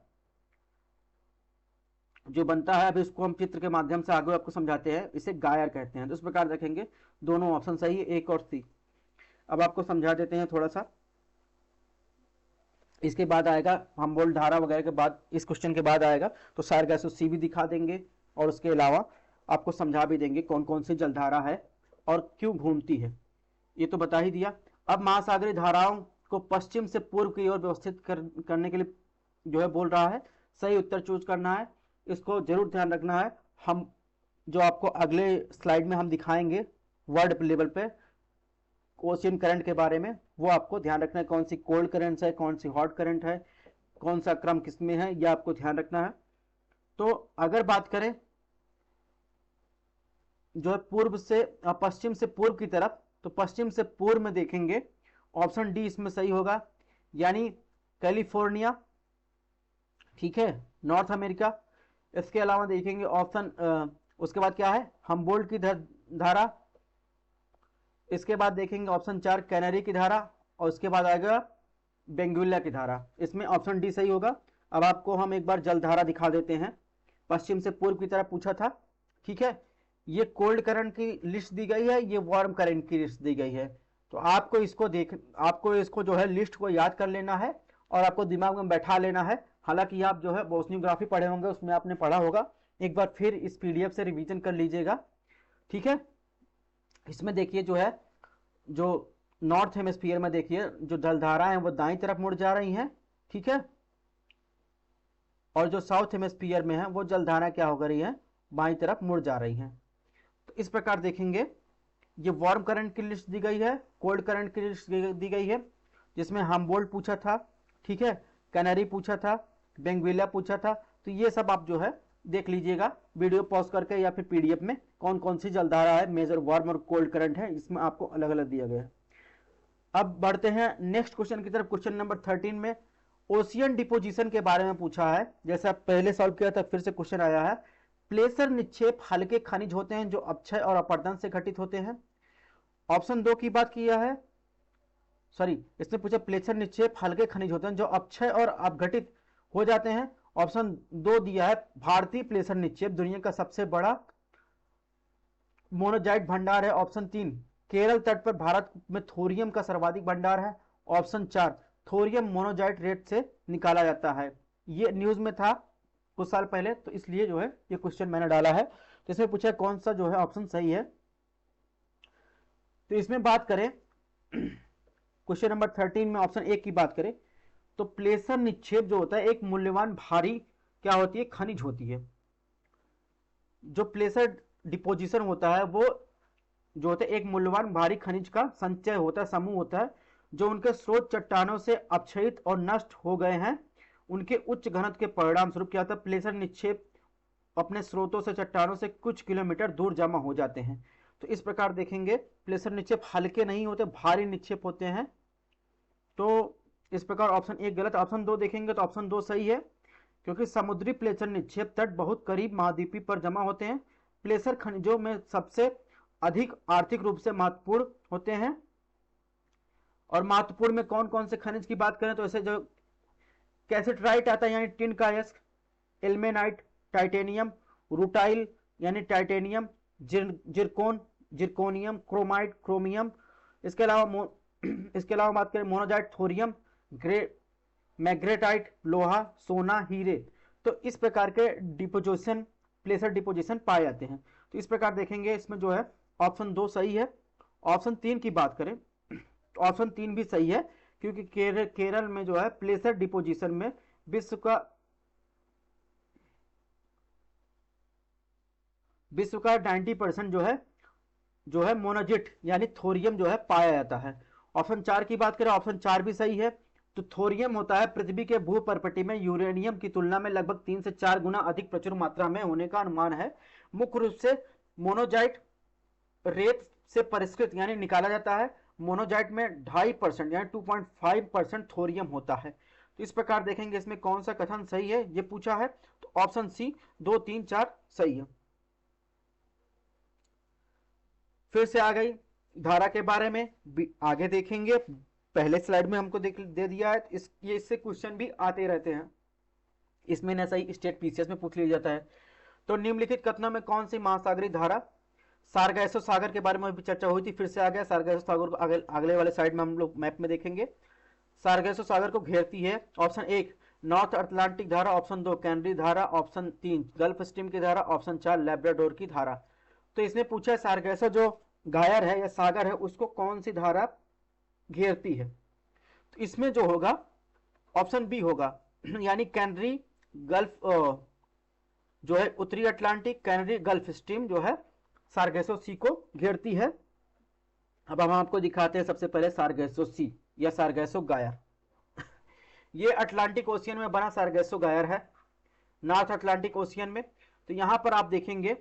जो बनता है, अभी इसको हम चित्र के माध्यम से आगे आपको समझाते हैं, इसे गायर कहते हैं। तो इस प्रकार देखेंगे दोनों ऑप्शन सही है, 1 और C। अब आपको समझा देते हैं थोड़ा सा, इसके बाद आएगा हमबोल्ट धारा वगैरह के बाद, इस क्वेश्चन के बाद आएगा तो सारगैसो सी भी दिखा देंगे और उसके अलावा आपको समझा भी देंगे कौन कौन सी जलधारा है और क्यों घूमती है, ये तो बता ही दिया। अब महासागरीय धाराओं को पश्चिम से पूर्व की ओर व्यवस्थित करने के लिए जो है बोल रहा है, सही उत्तर चूज करना है, इसको जरूर ध्यान रखना है। हम जो आपको अगले स्लाइड में हम दिखाएंगे वर्ल्ड लेवल पे ओशियन करंट के बारे में, वो आपको ध्यान रखना है, कौन सी कोल्ड करंट है, कौन सी हॉट करंट है, कौन सा क्रम किसमें है, यह आपको ध्यान रखना है। तो अगर बात करें जो है पूर्व से पश्चिम से पूर्व की तरफ, तो पश्चिम से पूर्व में देखेंगे ऑप्शन डी इसमें सही होगा, यानी कैलिफोर्निया, ठीक है, नॉर्थ अमेरिका। इसके अलावा देखेंगे ऑप्शन उसके बाद क्या है, हमबोल्ट की धारा, इसके बाद देखेंगे ऑप्शन 4 कैनरी की धारा, और उसके बाद आएगा बेंगुइला की धारा। इसमें ऑप्शन डी सही होगा। अब आपको हम एक बार जलधारा दिखा देते हैं, पश्चिम से पूर्व की तरफ पूछा था, ठीक है, ये कोल्ड करंट की लिस्ट दी गई है, ये वार्म करंट की लिस्ट दी गई है। तो आपको इसको जो है लिस्ट को याद कर लेना है और आपको दिमाग में बैठा लेना है। हालांकि आप जो है ओशनियोग्राफी पढ़े होंगे, उसमें आपने पढ़ा होगा, एक बार फिर इस पीडीएफ से रिवीजन कर लीजिएगा, ठीक है। इसमें देखिए जो है, जो नॉर्थ हेमिस्फीयर में देखिए जो जलधारा है वो दाईं तरफ मुड़ जा रही हैं, ठीक है, और जो साउथ हेमिस्फीयर में है वो जलधारा क्या हो रही है, बाईं तरफ मुड़ जा रही हैं। तो इस प्रकार देखेंगे ये वार्म करंट की लिस्ट दी गई है, कोल्ड करंट की लिस्ट दी गई है, जिसमें हमबोल्ट पूछा था, ठीक है, कैनरी पूछा था, बेंगुइला पूछा था। तो ये सब आप जो है देख लीजिएगा वीडियो पॉज करके या फिर पीडीएफ में, कौन कौन सी जलधारा है, मेजर वार्म और कोल्ड करंट है, इसमें आपको अलग अलग दिया गया है। अब बढ़ते हैं नेक्स्ट क्वेश्चन की तरफ। क्वेश्चन नंबर 13 में ओशियन डिपोजिशन के बारे में पूछा है। जैसे आप पहले सॉल्व किया था, फिर से क्वेश्चन आया है। प्लेसर निक्षेप हल्के खनिज होते हैं जो अपक्षय और अपरदन से घटित होते हैं। ऑप्शन 2 की बात किया है, सॉरी, इसने पूछा प्लेसर निक्षेप हल्के खनिज होते हैं जो अपक्षय और अपघटित हो जाते हैं। ऑप्शन 2 दिया है भारतीय प्लेसर निक्षेप दुनिया का सबसे बड़ा मोनोजाइट भंडार है। ऑप्शन 3, केरल तट पर भारत में थोरियम का सर्वाधिक भंडार है। ऑप्शन 4, थोरियम मोनोजाइट रेत से निकाला जाता है। ये न्यूज में था कुछ साल पहले, तो इसलिए जो है ये क्वेश्चन मैंने डाला है। तो इसमें पूछा कौन सा जो है ऑप्शन सही है। तो इसमें बात करें क्वेश्चन नंबर 13 में ऑप्शन 1 की बात करें तो प्लेसर निक्षेप जो होता है एक मूल्यवान भारी क्या होती है, खनिज होती है। जो प्लेसर डिपोजिशन होता है वो जो होता है एक मूल्यवान भारी खनिज का संचय होता है, समूह होता है, जो उनके स्रोत चट्टानों से अपक्षयित और नष्ट हो गए हैं। उनके उच्च घनत्व के परिणाम स्वरूप क्या होता है, प्लेसर निक्षेप अपने स्रोतों से चट्टानों से कुछ किलोमीटर दूर जमा हो जाते हैं। तो इस प्रकार देखेंगे प्लेसर निक्षेप हल्के नहीं होते, भारी निक्षेप होते हैं। तो इस प्रकार ऑप्शन 1 गलत। ऑप्शन 2 देखेंगे तो ऑप्शन 2 सही है, क्योंकि समुद्री प्लेसर निक्षेप तट बहुत करीब महाद्वीपी पर जमा होते हैं। प्लेसर खनिजों में सबसे अधिक आर्थिक रूप से महत्वपूर्ण होते हैं। और महत्वपूर्ण में कौन कौन से खनिज की बात करें तो ऐसे जो कैसेट्राइट आता है यानी टिन का अयस्क, एल्मेनाइट, टाइटेनियम, रूटाइल यानी titanium, zircon, zirconium, chromite, chromium. इसके अलावा बात करें मोनोजाइट, थोरियम, मैग्नेटाइट, लोहा, सोना, हीरे। तो इस प्रकार के डिपोजिशन, प्लेसर डिपोजिशन पाए जाते हैं। तो इस प्रकार देखेंगे इसमें जो है ऑप्शन 2 सही है। ऑप्शन 3 की बात करें तो ऑप्शन 3 भी सही है, क्योंकि केरल में जो है प्लेसर डिपोजिशन में विश्व का 90% जो है मोनोजिट यानी थोरियम जो है पाया जाता है। ऑप्शन 4 की बात करें, ऑप्शन 4 भी सही है। तो थोरियम होता है पृथ्वी के भूपर्पटी में यूरेनियम की तुलना में लगभग 3 से 4 गुना अधिक प्रचुर मात्रा में होने का अनुमान है। मुख्य रूप से मोनोजाइट रेत से परिष्कृत यानी निकाला जाता है। मोनोजाइट में 2.5% यानी 2.5% थोरियम होता है। तो इस प्रकार देखेंगे इसमें कौन सा कथन सही है ये पूछा है, तो ऑप्शन सी 2, 3, 4 सही है। फिर से आ गई धारा के बारे में आगे देखेंगे। पहले स्लाइड में हमको दे दिया है, इससे क्वेश्चन भी आते रहते हैं। इसमें न सही स्टेट पीसीएस में पूछ लिया जाता है। तो निम्नलिखित कथनों में कौन सी महासागरीय धारा, सारगैसो सागर के बारे में भी चर्चा हुई थी, फिर से आ गया। सारगैसो सागर को अगले वाले साइड में हम लोग मैप में देखेंगे। सारगैसो सागर को घेरती है ऑप्शन 1 नॉर्थ अटलांटिक धारा, ऑप्शन 2 कैनरी धारा, ऑप्शन 3 गल्फ स्ट्रीम की धारा, ऑप्शन 4 लैब्राडोर की धारा। तो इसमें पूछा है सारगैसो जो गायर है या सागर है उसको कौन सी धारा घेरती है। तो इसमें जो होगा ऑप्शन बी होगा यानी कैनरी गल्फ जो है उत्तरी अटलांटिक, कैनरी गल्फ स्ट्रीम जो है सारगैसो सी को घेरती है। अब हम आपको दिखाते हैं सबसे पहले सारगैसो सी या सारगैसो गायर। ये अटलांटिक ओशियन में बना सारगैसो गायर है, नॉर्थ अटलांटिक ओशियन में। तो यहां पर आप देखेंगे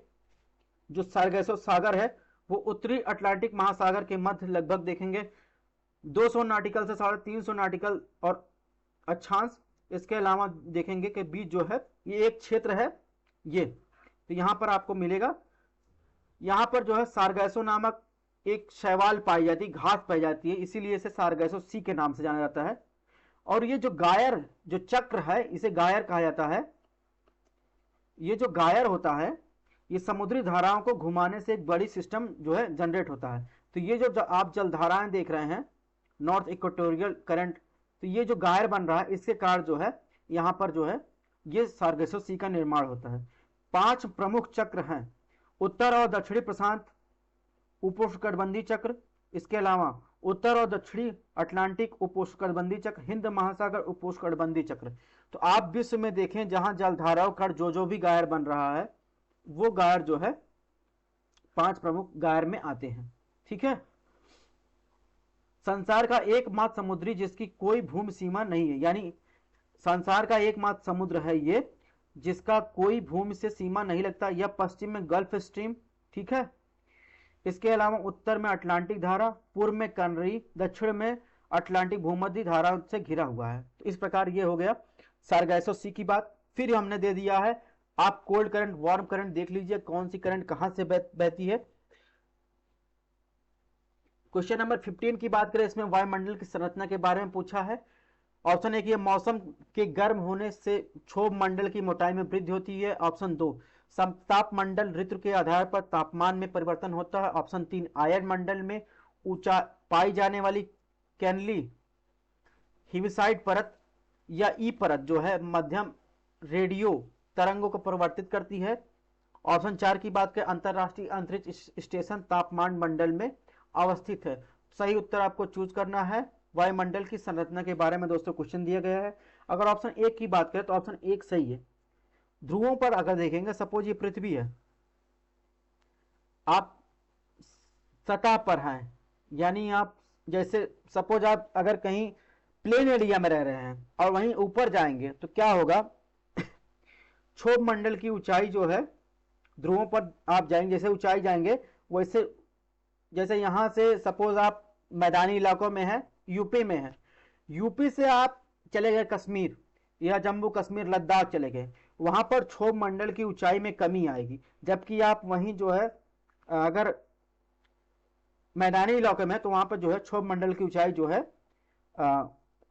जो सारगैसो सागर है वो उत्तरी अटलांटिक महासागर के मध्य लगभग देखेंगे 200 नाटिकल से 350 नाटिकल और अक्षांश। इसके अलावा देखेंगे कि बीच जो है ये एक क्षेत्र है ये, तो यहां पर आपको मिलेगा। यहां पर जो है सारगैसो नामक एक शैवाल पाई जाती है, घास पाई जाती है, इसीलिए इसे सारगैसो सी के नाम से जाना जाता है। और ये जो गायर जो चक्र है इसे गायर कहा जाता है। ये जो गायर होता है ये समुद्री धाराओं को घुमाने से एक बड़ी सिस्टम जो है जनरेट होता है। तो ये जो आप जलधाराएं देख रहे हैं नॉर्थ इक्वेटोरियल करंट, तो ये जो गायर बन रहा है इसके कारण जो है यहां पर जो है ये सारगैसो सी का निर्माण होता है। 5 प्रमुख चक्र हैं, उत्तर और दक्षिणी प्रशांत उपोष्णकटिबंधीय चक्र, इसके अलावा उत्तर और दक्षिणी अटलांटिक उपोष्णकटिबंधीय चक्र, हिंद महासागर उपोष्णकटिबंधीय चक्र। तो आप विश्व में देखें जहां जलधाराओं का जो भी गायर बन रहा है वो गायर जो है 5 प्रमुख गायर में आते हैं। ठीक है। संसार का एकमात्र समुद्री जिसकी कोई भूमि सीमा नहीं है, यानी संसार का एकमात्र समुद्र है ये जिसका कोई भूमि से सीमा नहीं लगता, यह पश्चिम में गल्फ स्ट्रीम। ठीक है। इसके अलावा उत्तर में अटलांटिक धारा, पूर्व में कनरी, दक्षिण में अटलांटिक भूमध्य धारा से घिरा हुआ है। तो इस प्रकार ये हो गया सारगैसो सी की बात। फिर हमने दे दिया है आप कोल्ड करंट, वार्म करंट देख लीजिए कौन सी करंट कहां से बहती है। क्वेश्चन नंबर 15 की बात करें, इसमें वायुमंडल की संरचना के बारे में पूछा है। ऑप्शन 1 ये मौसम के गर्म होने से क्षोभ मंडल की मोटाई में वृद्धि होती है। ऑप्शन 2 समताप मंडल ऋतु के आधार पर तापमान में परिवर्तन होता है। ऑप्शन 3 आयन मंडल में ऊंचा पाई जाने वाली कैनली हिविसाइड परत या ई परत जो है मध्यम रेडियो तरंगों को परिवर्तित करती है। ऑप्शन 4 की बात करें अंतरराष्ट्रीय अंतरिक्ष स्टेशन तापमान मंडल में अवस्थित है। सही उत्तर आपको चूज करना है। वायुमंडल की संरचना के बारे में दोस्तों क्वेश्चन दिया गया है। अगर ऑप्शन 1 की बात करें तो ऑप्शन 1 सही है। ध्रुवों पर अगर देखेंगे, सपोज ये पृथ्वी है, आप सतह पर हैं, यानी आप जैसे सपोज आप अगर कहीं प्लेन एरिया में रह रहे हैं और वहीं ऊपर जाएंगे तो क्या होगा, क्षोभ मंडल की ऊंचाई जो है, ध्रुवों पर आप जाएंगे जैसे ऊंचाई जाएंगे वैसे, जैसे यहां से सपोज आप मैदानी इलाकों में है, यूपी में है, यूपी से आप चले गए कश्मीर या जम्मू कश्मीर लद्दाख चले गए, वहां पर क्षोभ मंडल की ऊंचाई में कमी आएगी। जबकि आप वहीं जो है अगर मैदानी इलाके में तो वहां पर जो है क्षोभ मंडल की ऊंचाई जो है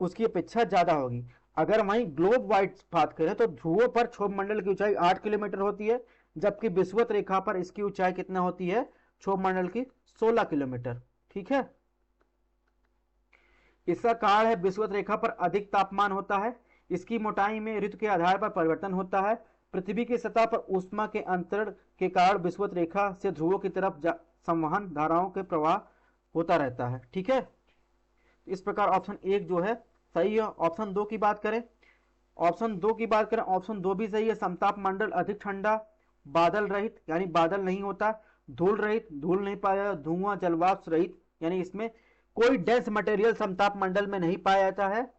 उसकी अपेक्षा ज्यादा होगी। अगर वहीं ग्लोब वाइड बात करें तो ध्रुवों पर क्षोभ मंडल की ऊंचाई 8 किलोमीटर होती है, जबकि विषुवत रेखा पर इसकी ऊंचाई कितना होती है, क्षोभ मंडल की 16 किलोमीटर। ठीक है, इसका कारण है विषुवत रेखा पर अधिक तापमान होता है, इसकी मोटाई में ऋतु के आधार पर परिवर्तन होता है, पृथ्वी की सतह पर ऊष्मा के अंतरण के कारण विषुवत रेखा से ध्रुवों की तरफ संवहन धाराओं के प्रवाह होता रहता है। ठीक है, इस प्रकार ऑप्शन 1 जो है सही है। ऑप्शन 2 की बात करें, ऑप्शन 2 भी सही है। समताप मंडल अधिक ठंडा, बादल रहित यानी बादल नहीं होता, धूल रहित धूल नहीं पाया, धुआं जलवाष्प रहित यानी इसमें कोई डेंस मटेरियल समताप मंडल में नहीं पाया जाता है।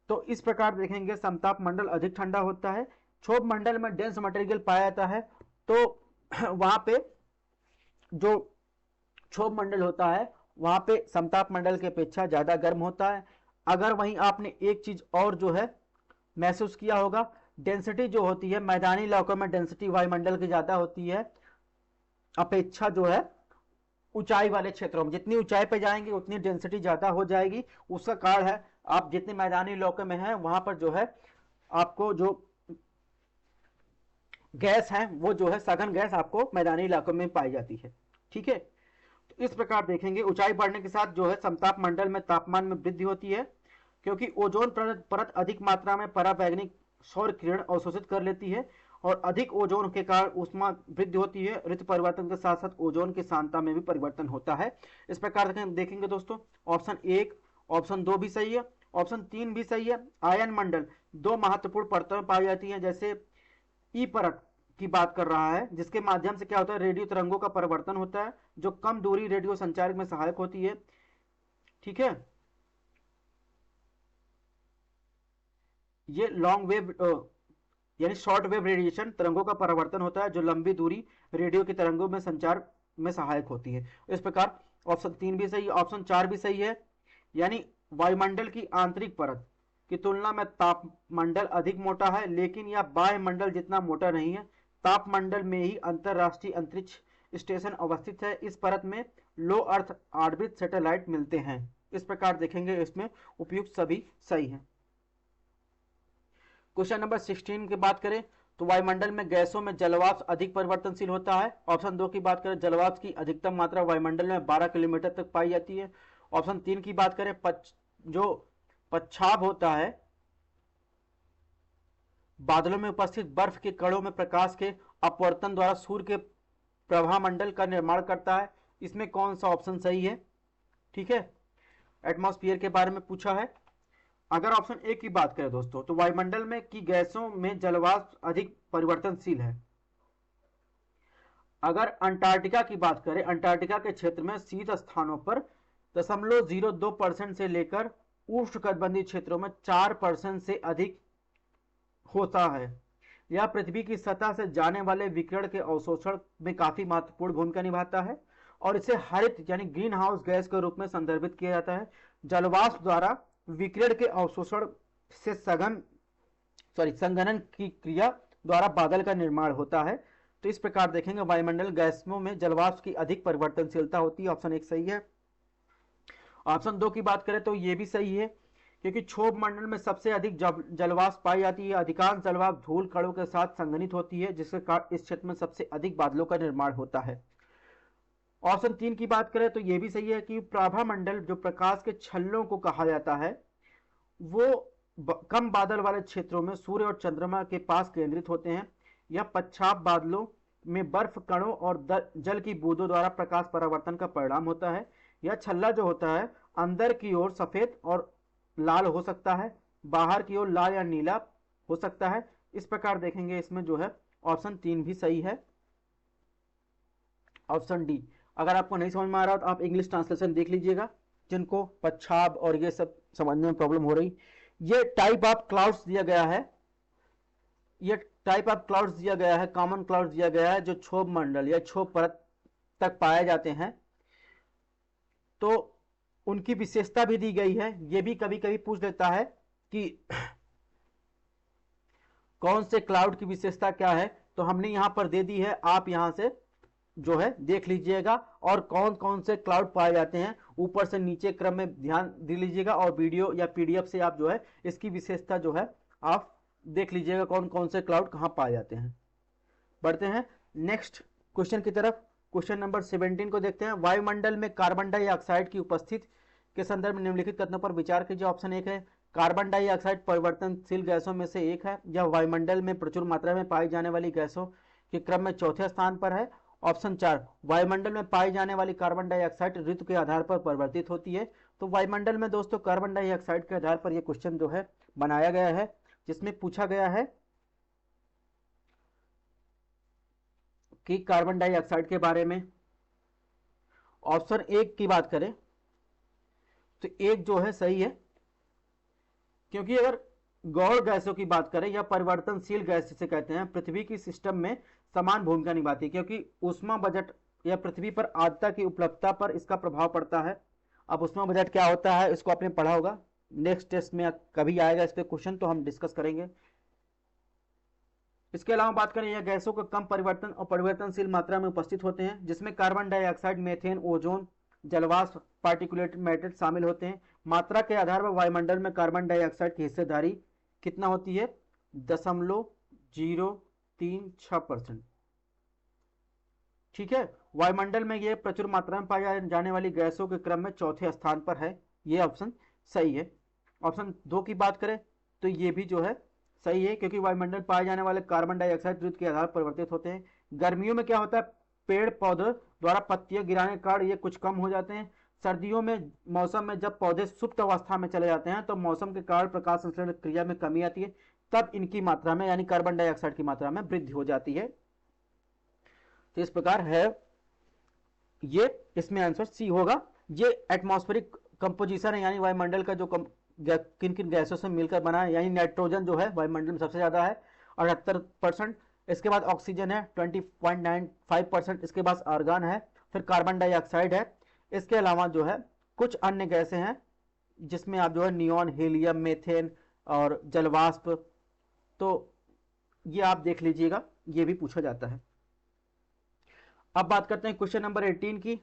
तो इस प्रकार देखेंगे समताप मंडल अधिक ठंडा होता है। क्षोभ मंडल में डेंस मटेरियल पाया जाता है, तो वहां पे जो क्षोभ मंडल होता है वहां पे समताप मंडल की अपेक्षा ज्यादा गर्म होता है। अगर वहीं आपने एक चीज और जो है महसूस किया होगा, डेंसिटी जो होती है मैदानी इलाकों में डेंसिटी वायुमंडल की ज्यादा होती है अपेक्षा जो है ऊंचाई वाले क्षेत्रों में। जितनी ऊंचाई पे जाएंगे उतनी डेंसिटी ज्यादा हो जाएगी। उसका कारण है आप जितने मैदानी इलाके में हैं वहां पर जो है आपको जो गैस है वो जो है सघन गैस आपको मैदानी इलाकों में पाई जाती है। ठीक है, तो इस प्रकार देखेंगे ऊंचाई बढ़ने के साथ जो है समताप मंडल में तापमान में वृद्धि होती है, क्योंकि ओजोन परत अधिक मात्रा में पराबैंगनी सौर किरण अवशोषित कर लेती है और अधिक ओजोन के कारण ऊष्मा वृद्धि होती है। ऋतु परिवर्तन के साथ साथ ओजोन की सांद्रता में भी परिवर्तन होता है। इस प्रकार देखेंगे दोस्तों, ऑप्शन 1 ऑप्शन 2 भी सही है, ऑप्शन 3 भी सही है। आयन मंडल 2 महत्वपूर्ण परतों में पाई जाती है, जैसे ई परत की बात कर रहा है जिसके माध्यम से क्या होता है, रेडियो तरंगों का परिवर्तन होता है जो कम दूरी रेडियो संचार में सहायक होती है। ठीक है, ये लॉन्ग वेव यानी शॉर्ट वेव रेडिएशन तरंगों का परिवर्तन होता है जो लंबी दूरी रेडियो की तरंगों में संचार में सहायक होती है। इस प्रकार ऑप्शन 3 भी सही है, ऑप्शन 4 भी सही है। यानी वायुमंडल की आंतरिक परत की तुलना में तापमंडल अधिक मोटा है, लेकिन यह बाह्य मंडल जितना मोटा नहीं है। तापमंडल में ही अंतरराष्ट्रीय अंतरिक्ष स्टेशन अवस्थित है। इस परत में लो अर्थ ऑर्बिट सैटेलाइट मिलते हैं। इस प्रकार देखेंगे इसमें उपयुक्त सभी सही है। क्वेश्चन नंबर 16 की बात करें तो वायुमंडल में गैसों में जलवाष्प अधिक परिवर्तनशील होता है। ऑप्शन 2 की बात करें जलवाष्प की अधिकतम मात्रा वायुमंडल में 12 किलोमीटर तक पाई जाती है। ऑप्शन 3 की बात करें जो पच्छाव होता है बादलों में उपस्थित बर्फ के कणों में प्रकाश के अपवर्तन द्वारा सूर्य के प्रभामंडल का निर्माण करता है। इसमें कौन सा ऑप्शन सही है? ठीक है, एटमॉस्फेयर के बारे में पूछा है। अगर ऑप्शन ए की बात करें दोस्तों तो वायुमंडल में की गैसों में जलवाष्प अधिक परिवर्तनशील है। अगर अंटार्कटिका की बात करें, अंटार्कटिका के क्षेत्र में शीत स्थानों पर 0.02% से लेकर उष्णकटिबंधीय क्षेत्रों में 4% से अधिक होता है। यह पृथ्वी की सतह से जाने वाले विकिरण के अवशोषण में काफी महत्वपूर्ण भूमिका निभाता है और इसे हरित यानी ग्रीन हाउस गैस के रूप में संदर्भित किया जाता है। जलवाष्प द्वारा विकिरण के अवशोषण से संघनन की क्रिया द्वारा बादल का निर्माण होता है। तो इस प्रकार देखेंगे वायुमंडल गैसों में जलवाष्प की अधिक परिवर्तनशीलता होती है। ऑप्शन 1 सही है। ऑप्शन 2 की बात करें तो यह भी सही है क्योंकि क्षोभ मंडल में सबसे अधिक जलवाष्प पाई जाती है। अधिकांश जलवाष्प धूल कणों के साथ संघनित होती है, जिसके कारण इस क्षेत्र में सबसे अधिक बादलों का निर्माण होता है। ऑप्शन 3 की बात करें तो यह भी सही है कि प्रभा मंडल जो प्रकाश के छल्लों को कहा जाता है, वो कम बादल वाले क्षेत्रों में सूर्य और चंद्रमा के पास केंद्रित होते हैं। यह पश्चात बादलों में बर्फ कणों और जल की बूंदों द्वारा प्रकाश परावर्तन का परिणाम होता है। यह छल्ला जो होता है अंदर की ओर सफेद और लाल हो सकता है, बाहर की ओर लाल या नीला हो सकता है। इस प्रकार देखेंगे इसमें जो है ऑप्शन 3 भी सही है। ऑप्शन डी, अगर आपको नहीं समझ में आ रहा तो आप इंग्लिश ट्रांसलेशन देख लीजिएगा, जिनको पच्छाब और ये सब समझने में प्रॉब्लम हो रही। ये टाइप ऑफ क्लाउड्स दिया गया है, ये टाइप ऑफ क्लाउड्स दिया गया है, कॉमन क्लाउड्स दिया गया है जो क्षोभ मंडल या क्षोभ परत तक पाए जाते हैं। तो उनकी विशेषता भी दी गई है। ये भी कभी कभी पूछ लेता है कि कौन से क्लाउड की विशेषता क्या है, तो हमने यहां पर दे दी है, आप यहां से जो है देख लीजिएगा और कौन कौन से क्लाउड पाए जाते हैं ऊपर से नीचे क्रम में ध्यान दे लीजिएगा, और वीडियो या पीडीएफ से आप जो है इसकी विशेषता जो है आप देख लीजिएगा कौन कौन से क्लाउड कहां पाए जाते हैं। बढ़ते हैं नेक्स्ट क्वेश्चन की तरफ। क्वेश्चन नंबर 17 को देखते हैं। वायुमंडल में कार्बन डाइऑक्साइड की उपस्थिति के संदर्भ में निम्नलिखित कथनों पर विचार कीजिए। ऑप्शन 1 है कार्बन डाइऑक्साइड परिवर्तनशील गैसों में से एक है, यह वायुमंडल में प्रचुर मात्रा में पाई जाने वाली गैसों के क्रम में चौथे स्थान पर है। ऑप्शन 4, वायुमंडल में पाई जाने वाली कार्बन डाइऑक्साइड ऋतु के आधार पर परिवर्तित होती है। तो वायुमंडल में दोस्तों कार्बन डाइऑक्साइड के आधार पर यह क्वेश्चन जो है बनाया गया है, जिसमें पूछा गया है कि कार्बन डाइऑक्साइड के बारे में। ऑप्शन 1 की बात करें तो 1 जो है सही है, क्योंकि अगर गौण गैसों की बात करें या परिवर्तनशील गैस जिसे कहते हैं, पृथ्वी की सिस्टम में समान भूमिका निभाती है, क्योंकि ऊष्मा बजट या पृथ्वी पर आर्द्रता की उपलब्धता पर इसका प्रभाव पड़ता है। अब ऊष्मा बजट क्या होता है इसको आपने पढ़ा होगा, नेक्स्ट टेस्ट में कभी आएगा इस पे क्वेश्चन तो हम डिस्कस करेंगे। इसके अलावा बात करें, यह गैसों का कम परिवर्तन और परिवर्तनशील मात्रा में उपस्थित होते हैं, जिसमें कार्बन डाइऑक्साइड, मीथेन, ओजोन, जलवाष्प, पार्टिकुलेट मैटर शामिल होते हैं। मात्रा के आधार पर वायुमंडल में कार्बन डाइऑक्साइड की हिस्सेदारी कितना होती है? 0.036%। ठीक है, वायुमंडल में यह प्रचुर मात्रा में पाई जाने वाली गैसों के क्रम में चौथे स्थान पर है। यह ऑप्शन सही है। ऑप्शन 2 की बात करें तो ये भी जो है सही है, क्योंकि वायुमंडल पाए जाने वाले कार्बन डाइऑक्साइड ऋतु के आधार पर परिवर्तित होते हैं। गर्मियों में क्या होता है, पेड़ पौधे द्वारा पत्तियां गिराने के कारण ये कुछ कम हो जाते हैं। सर्दियों में मौसम में जब पौधे सुप्त अवस्था में चले जाते हैं तो मौसम के कारण प्रकाश संश्लेषण क्रिया में कमी आती है, तब इनकी मात्रा में यानी कार्बन डाइऑक्साइड की मात्रा में वृद्धि हो जाती है। तो इस प्रकार है, ये इसमें आंसर सी होगा। ये एटमॉस्फेरिक कंपोजिशन है, यानी वायुमंडल का जो किन किन गैसों से मिलकर बना है, यानी नाइट्रोजन जो है वायुमंडल में सबसे ज्यादा है 78%, इसके बाद ऑक्सीजन है 20.95%, इसके बाद आर्गन है, फिर कार्बन डाइऑक्साइड है। इसके अलावा जो है कुछ अन्य गैसें हैं जिसमें आप जो है नियॉन, हीलियम, मेथेन और जलवाष्प, तो ये आप देख लीजिएगा, ये भी पूछा जाता है। अब बात करते हैं क्वेश्चन नंबर 18 की।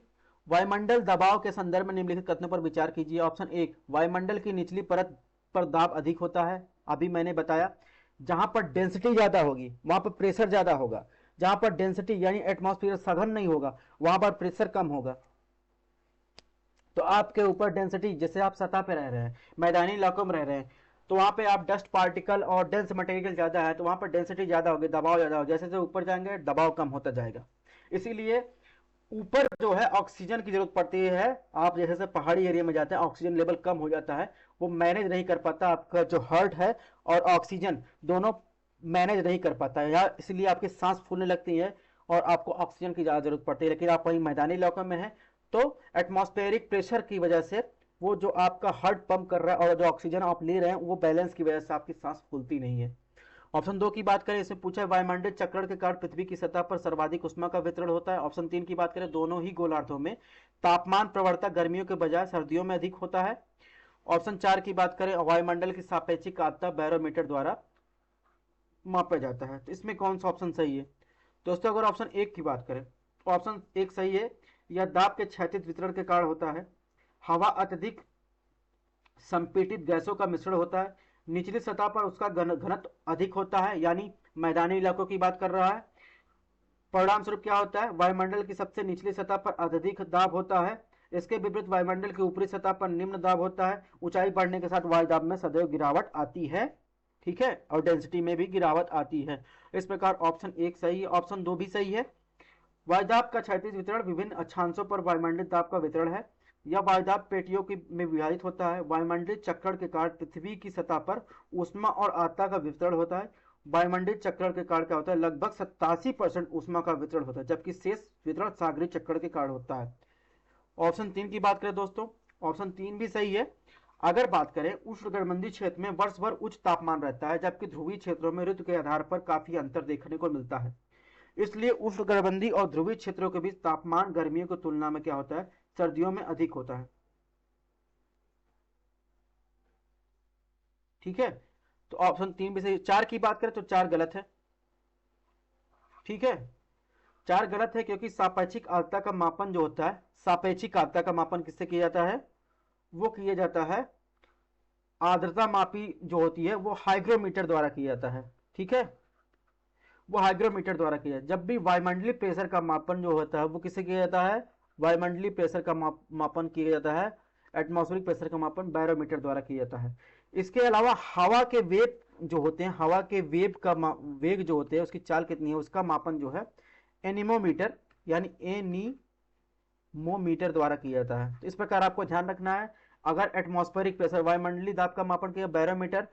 वायुमंडल दबाव के संदर्भ में निम्नलिखित कथनों पर विचार कीजिए। ऑप्शन 1, वायुमंडल की निचली परत पर दाब अधिक होता है। अभी मैंने बताया जहां पर डेंसिटी ज्यादा होगी वहां पर प्रेशर ज्यादा होगा, जहां पर डेंसिटी यानी एटमॉस्फेयर सघन नहीं होगा वहां पर प्रेशर कम होगा। तो आपके ऊपर डेंसिटी, जैसे आप सतह पे रह रहे हैं, मैदानी इलाकों में रह रहे हैं, तो वहां पे आप डस्ट पार्टिकल और डेंस मटेरियल ज्यादा है तो वहां पर डेंसिटी ज्यादा होगी, दबाव ज्यादा होगा। जैसे जैसे ऊपर जाएंगे दबाव कम होता जाएगा, इसीलिए ऊपर जो है ऑक्सीजन की जरूरत पड़ती है। आप जैसे जैसे पहाड़ी एरिया में जाते हैं ऑक्सीजन लेवल कम हो जाता है, वो मैनेज नहीं कर पाता, आपका जो हार्ट है और ऑक्सीजन दोनों मैनेज नहीं कर पाता है, इसलिए आपकी सांस फूलने लगती है और आपको ऑक्सीजन की ज्यादा जरूरत पड़ती है। लेकिन आप वहीं मैदानी इलाकों में है तो एटमॉस्फेरिक प्रेशर की वजह से वो जो आपका हार्ट पंप कर रहा है और जो ऑक्सीजन आप ले रहे हैं वो बैलेंस की वजह से आपकी सांस फूलती नहीं है। ऑप्शन 2 की बात करें, इसमें पूछा है वायुमंडल चक्रण के कारण पृथ्वी की सतह पर सर्वाधिक उष्मा का वितरण होता है। ऑप्शन 3 की बात करें, दोनों ही गोलार्धों में तापमान प्रवणता गर्मियों के बजाय सर्दियों में अधिक होता है। ऑप्शन 4 की बात करें, वायुमंडल की सापेक्षिक आर्द्रता बैरोमीटर द्वारा मापा जाता है। तो इसमें कौन सा ऑप्शन सही है दोस्तों? अगर ऑप्शन 1 की बात करें, ऑप्शन 1 सही है, यह दाब के क्षैतिज वितरण के कारण होता है। हवा अत्यधिक संपीड़ित गैसों का मिश्रण होता है। निचली सतह पर उसका घनत्व अधिक होता है, यानी मैदानी इलाकों की बात कर रहा है। परिणाम स्वरूप क्या होता है, वायुमंडल की सबसे निचली सतह पर अत्यधिक दाब होता है। इसके विपरीत वायुमंडल की ऊपरी सतह पर निम्न दाब होता है। ऊंचाई बढ़ने के साथ वायु दाब में सदैव गिरावट आती है, ठीक है, और डेंसिटी में भी गिरावट आती है। इस प्रकार ऑप्शन 1 सही है, ऑप्शन 2 भी सही है। वायुदाब का क्षैतिज वितरण विभिन्न अक्षांशों पर वायुमंडलीय दाब का वितरण है। यह वायुदाब पेटियों में विभाजित होता है। वायुमंडलीय चक्रण के कारण पृथ्वी की सतह पर ऊष्मा और आर्द्रता का वितरण होता है। वायुमंडलीय चक्रण के कारण क्या होता है, लगभग 87% ऊष्मा का वितरण होता है, जबकि शेष वितरण सागरीय चक्रण के कारण होता है। ऑप्शन 3 की बात करें दोस्तों, ऑप्शन 3 भी सही है। अगर बात करें उष्णकटिबंधीय क्षेत्र में वर्ष भर उच्च तापमान रहता है, जबकि ध्रुवीय क्षेत्रों में ऋतु के आधार पर काफी अंतर देखने को मिलता है। इसलिए उष्णकटिबंधीय और ध्रुवीय क्षेत्रों के बीच तापमान गर्मियों की तुलना में क्या होता है, सर्दियों में अधिक होता है। ठीक है, तो ऑप्शन 3 भी सही। 4 की बात करें तो 4 गलत है, ठीक है, 4 गलत है, क्योंकि सापेक्षिक आर्द्रता का मापन जो होता है, सापेक्षिक आर्द्रता का मापन किससे किया जाता है, वो किया जाता है आर्द्रता मापी जो होती है वो हाइग्रोमीटर द्वारा किया जाता है, ठीक है, वो हाइग्रोमीटर द्वारा किया जाता है। जब भी वायुमंडलीय प्रेशर का मापन जो होता है वो किससे किया जाता है, वायुमंडलीय प्रेशर का मापन किया जाता है, एटमॉस्फेरिक प्रेशर का मापन बैरोमीटर द्वारा किया जाता है। इसके अलावा हवा के वेग जो होते हैं, हवा के वेग का वेग जो होते हैं उसकी चाल कितनी है उसका मापन जो है एनीमोमीटर यानी एनीमोमीटर द्वारा किया जाता है। तो इस प्रकार आपको ध्यान रखना है, अगर एटमॉस्फेरिक प्रेशर वायुमंडलीय दाब का मापन किया बैरोमीटर,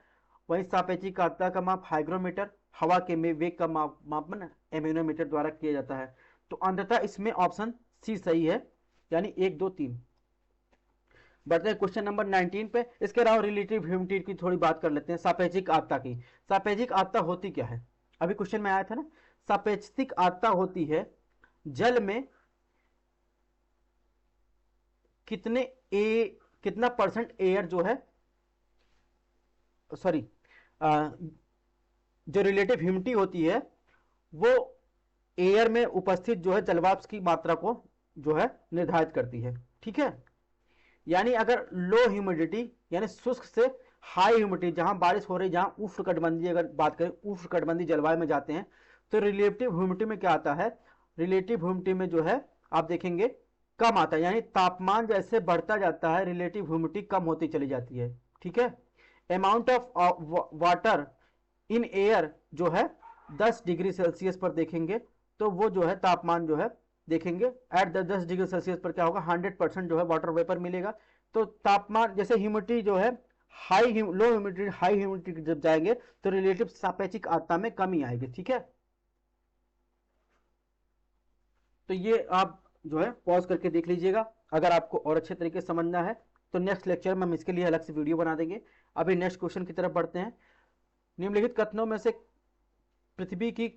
वहीं सापेक्षिक आर्द्रता का माप हाइग्रोमीटर, हवा के वेग का मापन एमोनोमीटर द्वारा किया जाता है। तो अंततः इसमें ऑप्शन सी सही है, यानी 1 2 3। बढ़ते हैं क्वेश्चन नंबर 19 पे। इसके अलावा रिलेटिव ह्यूमिडिटी की थोड़ी बात कर लेते हैं, सापेक्षिक आर्द्रता की। सापेक्षिक आर्द्रता होती क्या है, अभी क्वेश्चन में आया था ना, सापेक्षिक आर्द्रता होती है जल में कितना परसेंट एयर जो है, सॉरी, जो रिलेटिव ह्यूमिडिटी होती है वो एयर में उपस्थित जो है जलवाष्प की मात्रा को जो है निर्धारित करती है, ठीक है। यानी अगर लो ह्यूमिडिटी यानी शुष्क से हाई ह्यूमिडिटी, जहां बारिश हो रही, जहां उष्णकटिबंधीय, अगर बात करें उष्णकटिबंधीय जलवायु में जाते हैं तो रिलेटिव ह्यूमिडिटी में क्या आता है, रिलेटिव ह्यूमिडिटी में जो है आप देखेंगे कम आता है, यानी तापमान जैसे बढ़ता जाता है रिलेटिव ह्यूमिडिटी कम होती चली जाती है, ठीक है। Amount of water in air जो है 10 डिग्री सेल्सियस पर देखेंगे तो वो जो है तापमान जो है देखेंगे एट 10 डिग्री सेल्सियस पर क्या होगा, 100% जो है वाटर वेपर मिलेगा। तो तापमान जैसे ह्यूमिडिटी जो है लो ह्यूमिडिटी हाई ह्यूमिडिटी जब जाएंगे तो रिलेटिव सापेक्षिक आर्द्रता में कमी आएगी, ठीक है। तो ये आप जो है पॉज करके देख लीजिएगा, अगर आपको और अच्छे तरीके से समझना है तो नेक्स्ट लेक्चर में हम इसके लिए अलग से वीडियो बना देंगे। अभी नेक्स्ट क्वेश्चन की तरफ बढ़ते हैं। निम्नलिखित कथनों में से पृथ्वी की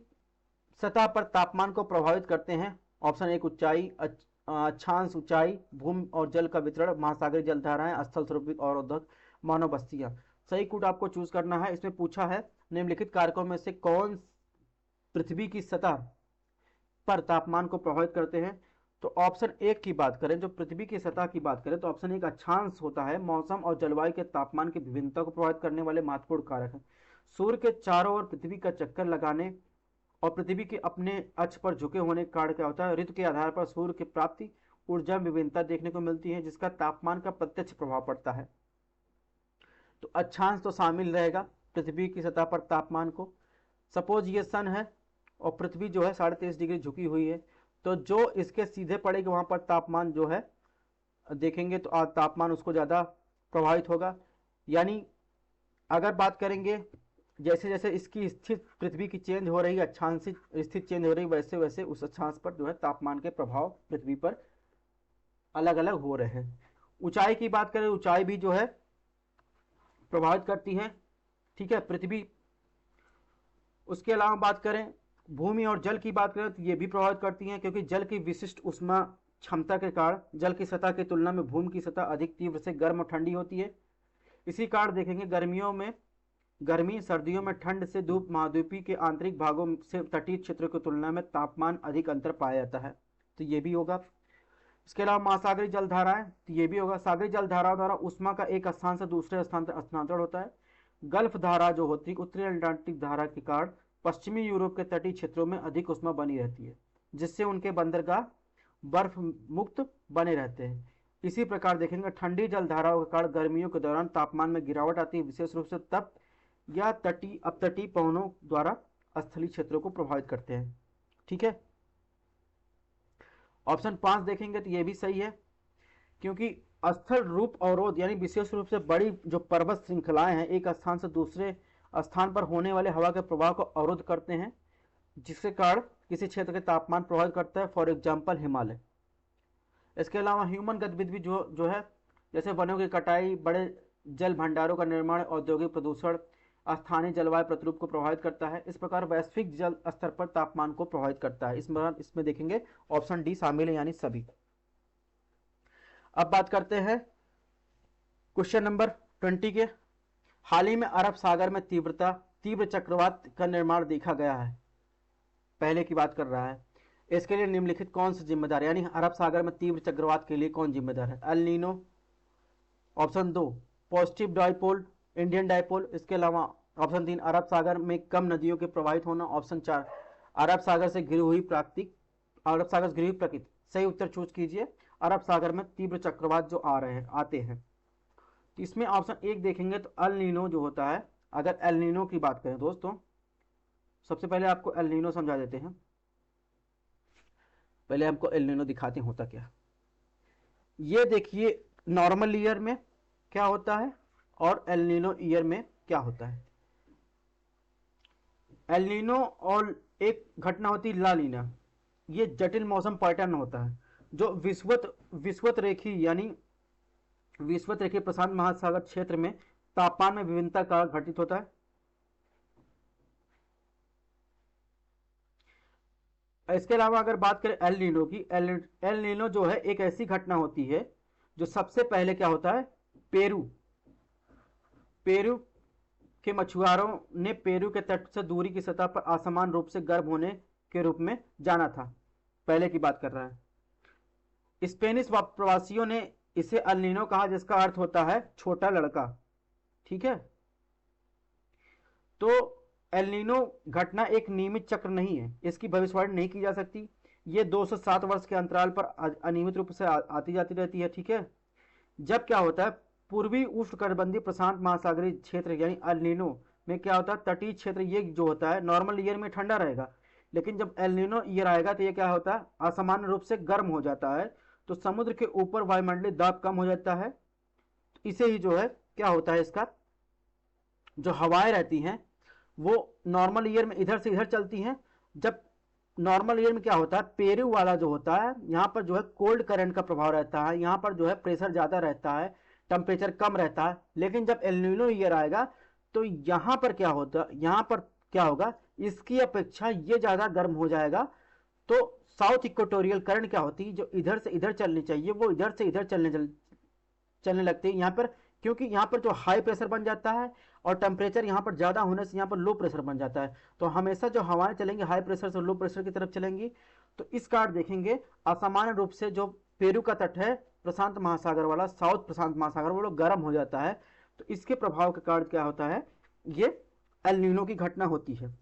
सतह पर तापमान को प्रभावित करते हैं। ऑप्शन 1 ऊंचाई, अक्षांश ऊंचाई, भूमि और जल का वितरण, महासागरीय जलधाराएं, स्थल स्वरूपित और औद्योगिक मानव बस्तियां। सही कूट आपको चूज करना है। इसमें पूछा है निम्नलिखित कारकों में से कौन पृथ्वी की सतह पर तापमान को प्रभावित करते हैं। तो ऑप्शन 1 की बात करें, जो पृथ्वी की सतह की बात करें तो ऑप्शन 1 अक्षांश होता है, मौसम और जलवायु के तापमान की विभिन्नता को प्रभावित करने वाले महत्वपूर्ण कारक है। सूर्य के चारों ओर पृथ्वी का चक्कर लगाने और पृथ्वी के अपने अक्ष पर झुके होने के कारण क्या होता है, ऋतु के आधार पर सूर्य की प्राप्ति ऊर्जा में विभिन्नता देखने को मिलती है, जिसका तापमान का प्रत्यक्ष प्रभाव पड़ता है। तो अक्षांश तो शामिल रहेगा पृथ्वी की सतह पर तापमान को। सपोज ये सन है और पृथ्वी जो है 23.5 डिग्री झुकी हुई है, तो जो इसके सीधे पड़ेगा वहां पर तापमान जो है देखेंगे तो तापमान उसको ज्यादा प्रभावित होगा। यानी अगर बात करेंगे जैसे जैसे इसकी स्थिति पृथ्वी की चेंज हो रही है, अक्षांश स्थिति चेंज हो रही है, वैसे वैसे उस अक्षांश पर जो है तापमान के प्रभाव पृथ्वी पर अलग अलग हो रहे हैं। ऊंचाई की बात करें, ऊंचाई भी जो है प्रभावित करती है, ठीक है, पृथ्वी। उसके अलावा बात करें भूमि और जल की बात करें तो ये भी प्रभावित करती हैं, क्योंकि जल की विशिष्ट उष्मा क्षमता के कारण जल की सतह की तुलना में भूमि की सतह अधिक तीव्र से गर्म और ठंडी होती है। इसी कारण देखेंगे गर्मियों में गर्मी, सर्दियों में ठंड से द्वीप महाद्वीपीय के आंतरिक भागों से तटीय क्षेत्रों की तुलना में तापमान अधिक अंतर पाया जाता है, तो ये भी होगा। इसके अलावा महासागरीय जलधाराएं, तो ये भी होगा। सागरीय जलधाराओं द्वारा उष्मा का एक स्थान से दूसरे स्थान तक स्थानांतरण होता है। गल्फ धारा जो होती है, उत्तरी अटलांटिक धारा के कारण पश्चिमी यूरोप के तटीय क्षेत्रों में अधिक उष्मा बनी रहती है, जिससे उनके बंदरगाह बर्फ मुक्त बने रहते हैं। इसी प्रकार देखेंगे ठंडी जलधाराओं के कारण गर्मियों के दौरान तापमान में गिरावट आती है, विशेष रूप से तप या तटीय अपतटीय पवनों द्वारा स्थलीय क्षेत्रों को प्रभावित करते हैं। ठीक है, ऑप्शन 5 देखेंगे तो ये भी सही है, क्योंकि स्थल रूप अवरोध यानी विशेष रूप से बड़ी जो पर्वत श्रृंखलाएं हैं एक स्थान से दूसरे स्थान पर होने वाले हवा के प्रवाह को अवरोध करते हैं, जिसके कारण किसी क्षेत्र के तापमान प्रभावित करता है, फॉर एग्जाम्पल हिमालय। इसके अलावा ह्यूमन गतिविधि जो है, जैसे वनों की कटाई, बड़े जल भंडारों का निर्माण, औद्योगिक प्रदूषण स्थानीय जलवायु प्रतिरूप को प्रभावित करता है। इस प्रकार वैश्विक जल स्तर पर तापमान को प्रभावित करता है। इसमें देखेंगे ऑप्शन डी शामिल है, यानी सभी। अब बात करते हैं क्वेश्चन नंबर 20 के। हाल ही में अरब सागर में तीव्र चक्रवात का निर्माण देखा गया है, पहले की बात कर रहा है। इसके लिए निम्नलिखित कौन सा जिम्मेदार है, यानी अरब सागर में तीव्र चक्रवात के लिए कौन जिम्मेदार है? El Nino, option 2 positive dipole, Indian dipole. इसके अलावा ऑप्शन 3 अरब सागर में कम नदियों के प्रवाहित होना। ऑप्शन 4 अरब सागर से घिरी हुई प्रकृति। सही उत्तर चूज कीजिए। अरब सागर में तीव्र चक्रवात जो आते हैं, तो इसमें ऑप्शन 1 देखेंगे तो एल नीनो जो होता है। अगर एल नीनो की बात करें दोस्तों, सबसे पहले आपको एल नीनो समझा देते हैं। पहले हमको एल नीनो दिखाते हैं होता क्या। ये देखिए नॉर्मल ईयर में क्या होता है और एल नीनो ईयर में क्या होता है। एल नीनो और एक घटना होती है ला नीना। ये जटिल मौसम पैटर्न होता है जो विषुवत रेखीय प्रशांत महासागर क्षेत्र में तापमान में विभिन्नता का घटित होता है। इसके अलावा अगर बात करें एल नीनो की, एल नीनो जो है एक ऐसी घटना होती है जो सबसे पहले क्या होता है, पेरू के मछुआरों ने पेरू के तट से दूरी की सतह पर असमान रूप से गर्म होने के रूप में जाना था, पहले की बात कर रहा है। स्पेनिश प्रवासियों ने इसे एल नीनो कहा, जिसका अर्थ होता है छोटा लड़का। ठीक है, तो एल नीनो घटना एक नियमित चक्र नहीं है, इसकी भविष्यवाणी नहीं की जा सकती। ये 2 से 7 वर्ष के अंतराल पर अनियमित रूप से आती जाती रहती है। ठीक है, जब क्या होता है पूर्वी उष्णकटिबंधीय प्रशांत महासागरीय क्षेत्र यानी एल नीनो में क्या होता है, तटीय क्षेत्र ये जो होता है नॉर्मल ईयर में ठंडा रहेगा, लेकिन जब एल नीनो ईयर आएगा तो ये क्या होता है, असामान्य रूप से गर्म हो जाता है। तो समुद्र के ऊपर वायुमंडलीय दाब कम हो जाता है। तो इसे ही जो है क्या होता है, इसका जो हवाएं रहती हैं वो नॉर्मल ईयर में इधर से इधर चलती हैं। जब नॉर्मल ईयर में क्या होता है, पेरू वाला जो होता है यहाँ पर जो है कोल्ड करंट का प्रभाव रहता है, यहाँ पर जो है प्रेशर ज्यादा रहता है, टेम्परेचर कम रहता है। लेकिन जब एल नीनो ईयर आएगा तो यहाँ पर क्या होता, यहाँ पर क्या होगा, इसकी अपेक्षा ये ज्यादा गर्म हो जाएगा। तो साउथ इक्वेटोरियल करंट क्या होती है, जो इधर से इधर चलनी चाहिए वो इधर से इधर चलने लगती है यहाँ पर, क्योंकि यहाँ पर जो हाई प्रेशर बन जाता है और टेम्परेचर यहाँ पर ज़्यादा होने से यहाँ पर लो प्रेशर बन जाता है। तो हमेशा जो हवाएं चलेंगी हाई प्रेशर से लो प्रेशर की तरफ चलेंगी। तो इस कारण देखेंगे असामान्य रूप से जो पेरू का तट है प्रशांत महासागर वाला, साउथ प्रशांत महासागर, वो लोग गर्म हो जाता है। तो इसके प्रभाव के कारण क्या होता है, ये एल नीनो की घटना होती है।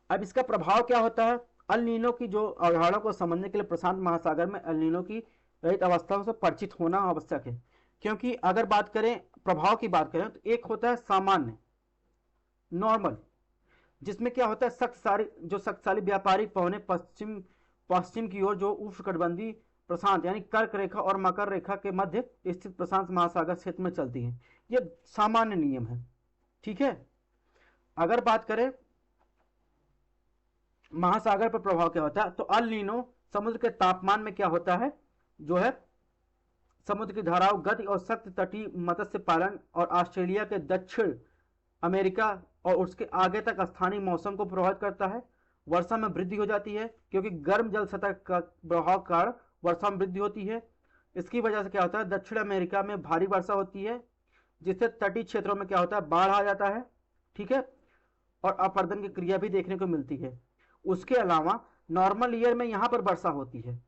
अब इसका प्रभाव क्या होता है, एल नीनो की जो अवधारणा को समझने के लिए प्रशांत महासागर में एल नीनो की रहित अवस्थाओं से परिचित होना आवश्यक है। क्योंकि अगर बात करें प्रभाव की बात करें तो एक होता है सामान्य नॉर्मल, जिसमें क्या होता है शक्तिशाली व्यापारिक पवनें पश्चिम की ओर जो उष्णकटिबंधीय प्रशांत यानी कर्क रेखा और मकर रेखा के मध्य स्थित प्रशांत महासागर क्षेत्र में चलती हैं। ये सामान्य नियम है। ठीक है, अगर बात करें महासागर पर प्रभाव क्या होता है, तो एल नीनो समुद्र के तापमान में क्या होता है, जो है समुद्र की धाराओं गति और सख्त तटीय मत्स्य पालन और ऑस्ट्रेलिया के दक्षिण अमेरिका और उसके आगे तक स्थानीय मौसम को प्रभावित करता है। वर्षा में वृद्धि हो जाती है क्योंकि गर्म जल सतह का प्रभाव कारण वर्षा में वृद्धि होती है। इसकी वजह से क्या होता है, दक्षिण अमेरिका में भारी वर्षा होती है, जिससे तटीय क्षेत्रों में क्या होता है, बाढ़ आ जाता है। ठीक है, और अपरदन की क्रिया भी देखने को मिलती है। उसके अलावा नॉर्मल ईयर में यहाँ पर वर्षा होती है,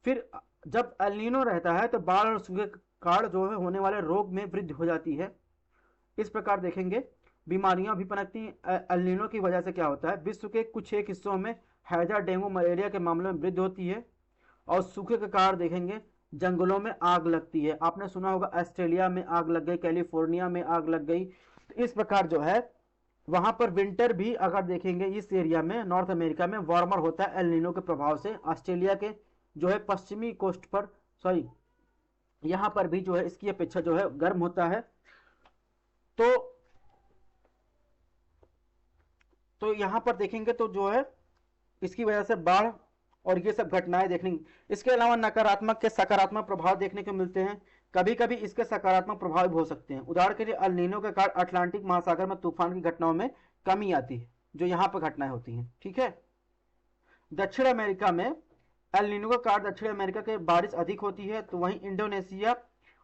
फिर जब एल नीनो रहता है तो बाढ़ और सूखे के कारण जो है होने वाले रोग में वृद्धि हो जाती है। इस प्रकार देखेंगे बीमारियां भी पनपती हैं। एल नीनो की वजह से क्या होता है, विश्व के कुछ एक हिस्सों में हैजा, डेंगू, मलेरिया के मामलों में वृद्धि होती है। और सूखे के कारण देखेंगे जंगलों में आग लगती है। आपने सुना होगा ऑस्ट्रेलिया में आग लग गई, कैलिफोर्निया में आग लग गई। तो इस प्रकार जो है वहां पर विंटर भी अगर देखेंगे इस एरिया में नॉर्थ अमेरिका में वार्मर होता है एल नीनो के प्रभाव से। ऑस्ट्रेलिया के जो है पश्चिमी कोस्ट पर, सॉरी यहां पर भी जो है इसकी अपेक्षा जो है गर्म होता है। तो यहां पर देखेंगे तो जो है इसकी वजह से बाढ़ और ये सब घटनाएं देखने। इसके अलावा नकारात्मक के सकारात्मक प्रभाव देखने को मिलते हैं। कभी कभी इसके सकारात्मक प्रभाव भी हो सकते हैं। उदाहरण के लिए अल नीनो के कारण अटलांटिक महासागर में तूफान की घटनाओं में कमी आती है, जो यहाँ पर घटनाएं होती हैं। ठीक है। दक्षिण अमेरिका में एल नीनो का कारण दक्षिण अमेरिका के बारिश अधिक होती है, तो वहीं इंडोनेशिया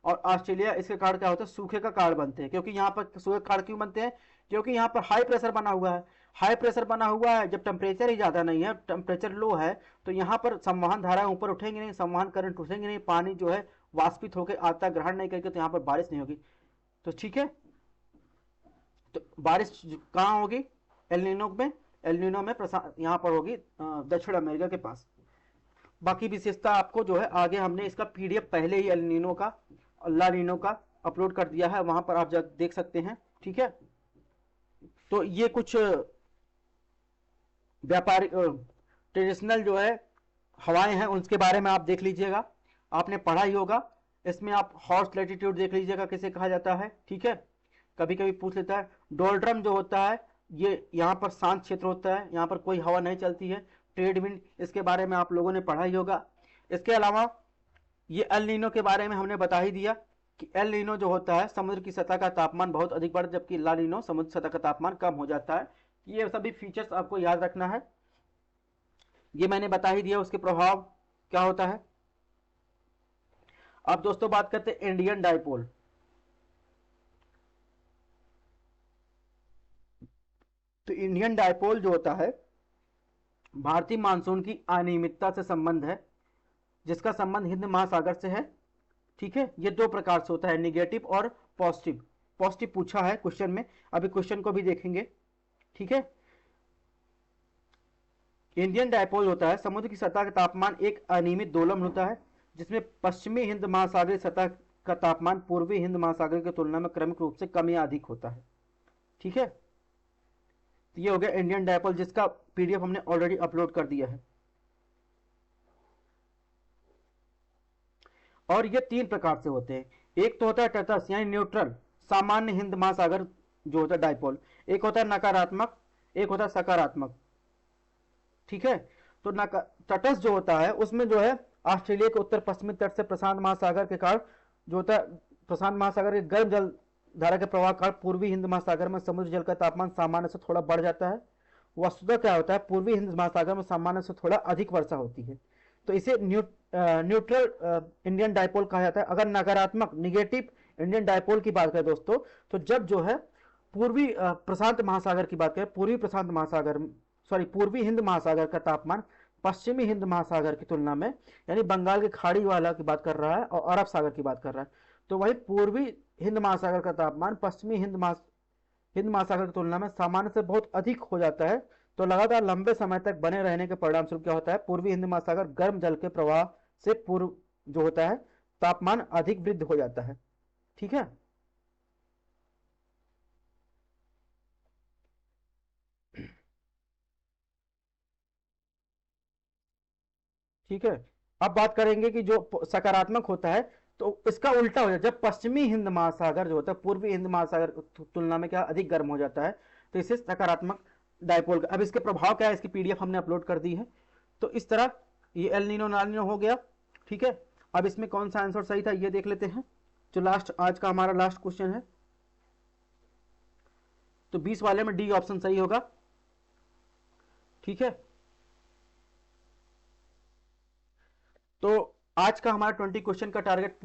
और ऑस्ट्रेलिया इसके कारण क्या होता है, सूखे का कारण बनते हैं। क्योंकि यहाँ पर सूखे कारण क्यों बनते हैं, क्योंकि यहाँ पर हाई प्रेशर बना हुआ है। हाई प्रेशर बना हुआ है, जब टेम्परेचर ही ज़्यादा नहीं है, टेम्परेचर लो है, तो यहाँ पर संवहन धाराएं ऊपर उठेंगी नहीं, संवहन करंट उठेंगे नहीं, पानी जो है वाष्पित होकर आता ग्रहण नहीं करके, तो यहाँ पर बारिश नहीं होगी। तो ठीक है, तो बारिश कहाँ होगी, एल नीनो में। एल नीनो में यहाँ पर होगी दक्षिण अमेरिका के पास। बाकी विशेषता आपको जो है आगे हमने इसका पीडीएफ पहले ही एल नीनो का ला नीनो का अपलोड कर दिया है, वहां पर आप देख सकते हैं। ठीक है। तो ये कुछ व्यापारिक ट्रेडिशनल जो है हवाएं हैं उनके बारे में आप देख लीजिएगा, आपने पढ़ा ही होगा। इसमें आप हॉर्स लैटिट्यूड देख लीजिएगा किसे कहा जाता है। ठीक है, कभी कभी पूछ लेता है। डोल्ड्रम जो होता है ये यहाँ पर शांत क्षेत्र होता है, यहाँ पर कोई हवा नहीं चलती है। ट्रेड विंड, इसके बारे में आप लोगों ने पढ़ा ही होगा। इसके अलावा ये एल नीनो के बारे में हमने बता ही दिया कि एल नीनो जो होता है समुद्र की सतह का तापमान बहुत अधिक बढ़, जबकि ला नीनो समुद्र सतह का तापमान कम हो जाता है। ये सभी फीचर्स आपको याद रखना है, ये मैंने बता ही दिया उसके प्रभाव क्या होता है। अब दोस्तों बात करते हैं इंडियन डाइपोल। तो इंडियन डाइपोल जो होता है भारतीय मानसून की अनियमितता से संबंध है, जिसका संबंध हिंद महासागर से है। ठीक है, ये दो प्रकार से होता है, निगेटिव और पॉजिटिव। पॉजिटिव पूछा है क्वेश्चन में, अभी क्वेश्चन को भी देखेंगे। ठीक है, इंडियन डायपोल होता है समुद्र की सतह का तापमान एक अनियमित दोलन होता है, जिसमें पश्चिमी हिंद महासागरीय सतह का तापमान पूर्वी हिंद महासागर की तुलना में क्रमिक रूप से कम या अधिक होता है। ठीक है, तो ये हो गया इंडियन डायपोल, जिसका पीडीएफ हमने ऑलरेडी अपलोड कर दिया है। और ये तीन प्रकार से होते हैं। एक तो होता है तटस्थ यानी न्यूट्रल, सामान्य हिंद महासागर जो होता है डायपोल। एक होता है नकारात्मक, एक होता है सकारात्मक। ठीक है, तो तटस्थ जो होता है उसमें जो है ऑस्ट्रेलिया के उत्तर पश्चिमी तट से प्रशांत महासागर के कारण जो होता है, प्रशांत महासागर के गर्म जल धारा के प्रवाह कारण पूर्वी हिंद महासागर में समुद्र जल का तापमान सामान्य से थोड़ा बढ़ जाता है। वस्तुतः क्या होता है, पूर्वी हिंद महासागर में सामान्य से थोड़ा अधिक वर्षा होती है, तो इसे न्यूट्रल इंडियन डायपोल कहा जाता है। अगर नकारात्मक निगेटिव इंडियन डायपोल की बात करें दोस्तों, तो जब जो है पूर्वी प्रशांत महासागर की बात करें, पूर्वी प्रशांत महासागर पूर्वी हिंद महासागर का तापमान पश्चिमी हिंद महासागर की तुलना में, यानी बंगाल की खाड़ी वाला की बात कर रहा है और अरब सागर की बात कर रहा है, तो वही पूर्वी हिंद महासागर का तापमान पश्चिमी हिंद महासागर की तुलना में सामान्य से बहुत अधिक हो जाता है। तो लगातार लंबे समय तक बने रहने के परिणाम स्वरूप क्या होता है, पूर्वी हिंद महासागर गर्म जल के प्रवाह से पूर्व जो होता है तापमान अधिक वृद्धि हो जाता है। ठीक है, ठीक है। अब बात करेंगे कि जो सकारात्मक होता है तो इसका उल्टा हो जाता है, जब पश्चिमी हिंद महासागर जो होता है पूर्वी हिंद महासागर की तुलना में क्या अधिक गर्म हो जाता है, तो इसे सकारात्मक डायपोल का। अब इसके प्रभाव क्या है, इसकी पीडीएफ हमने अपलोड कर दी है। तो इस तरह ये एल नीनो नाल नीनो हो गया। ठीक है, अब इसमें कौन सा आंसर सही था ये देख लेते हैं, जो लास्ट आज का हमारा लास्ट क्वेश्चन है। तो 20 वाले में डी ऑप्शन सही होगा। ठीक है, तो आज का हमारा 20 क्वेश्चन का टारगेट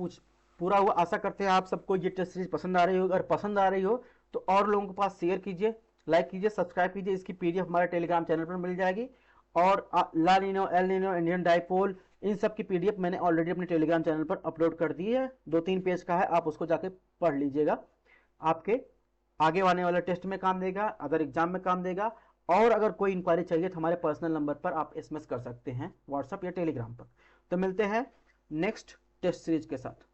पूरा हुआ। आशा करते हैं आप सबको ये टेस्ट सीरीज पसंद आ रही हो। अगर पसंद आ रही हो तो और लोगों के पास शेयर कीजिए, लाइक कीजिए, सब्सक्राइब कीजिए। इसकी पीडीएफ हमारे टेलीग्राम चैनल पर मिल जाएगी। और La Nino, El Nino, Indian dipole, इन सब की पीडीएफ मैंने ऑलरेडी अपने टेलीग्राम चैनल पर अपलोड कर दी है, 2-3 पेज का है, आप उसको जाके पढ़ लीजिएगा। आपके आगे आने वाले टेस्ट में काम देगा, अगर एग्जाम में काम देगा। और अगर कोई इंक्वायरी चाहिए तो हमारे पर्सनल नंबर पर आप एसएमएस कर सकते हैं, व्हाट्सएप या टेलीग्राम पर। तो मिलते हैं नेक्स्ट टेस्ट सीरीज के साथ।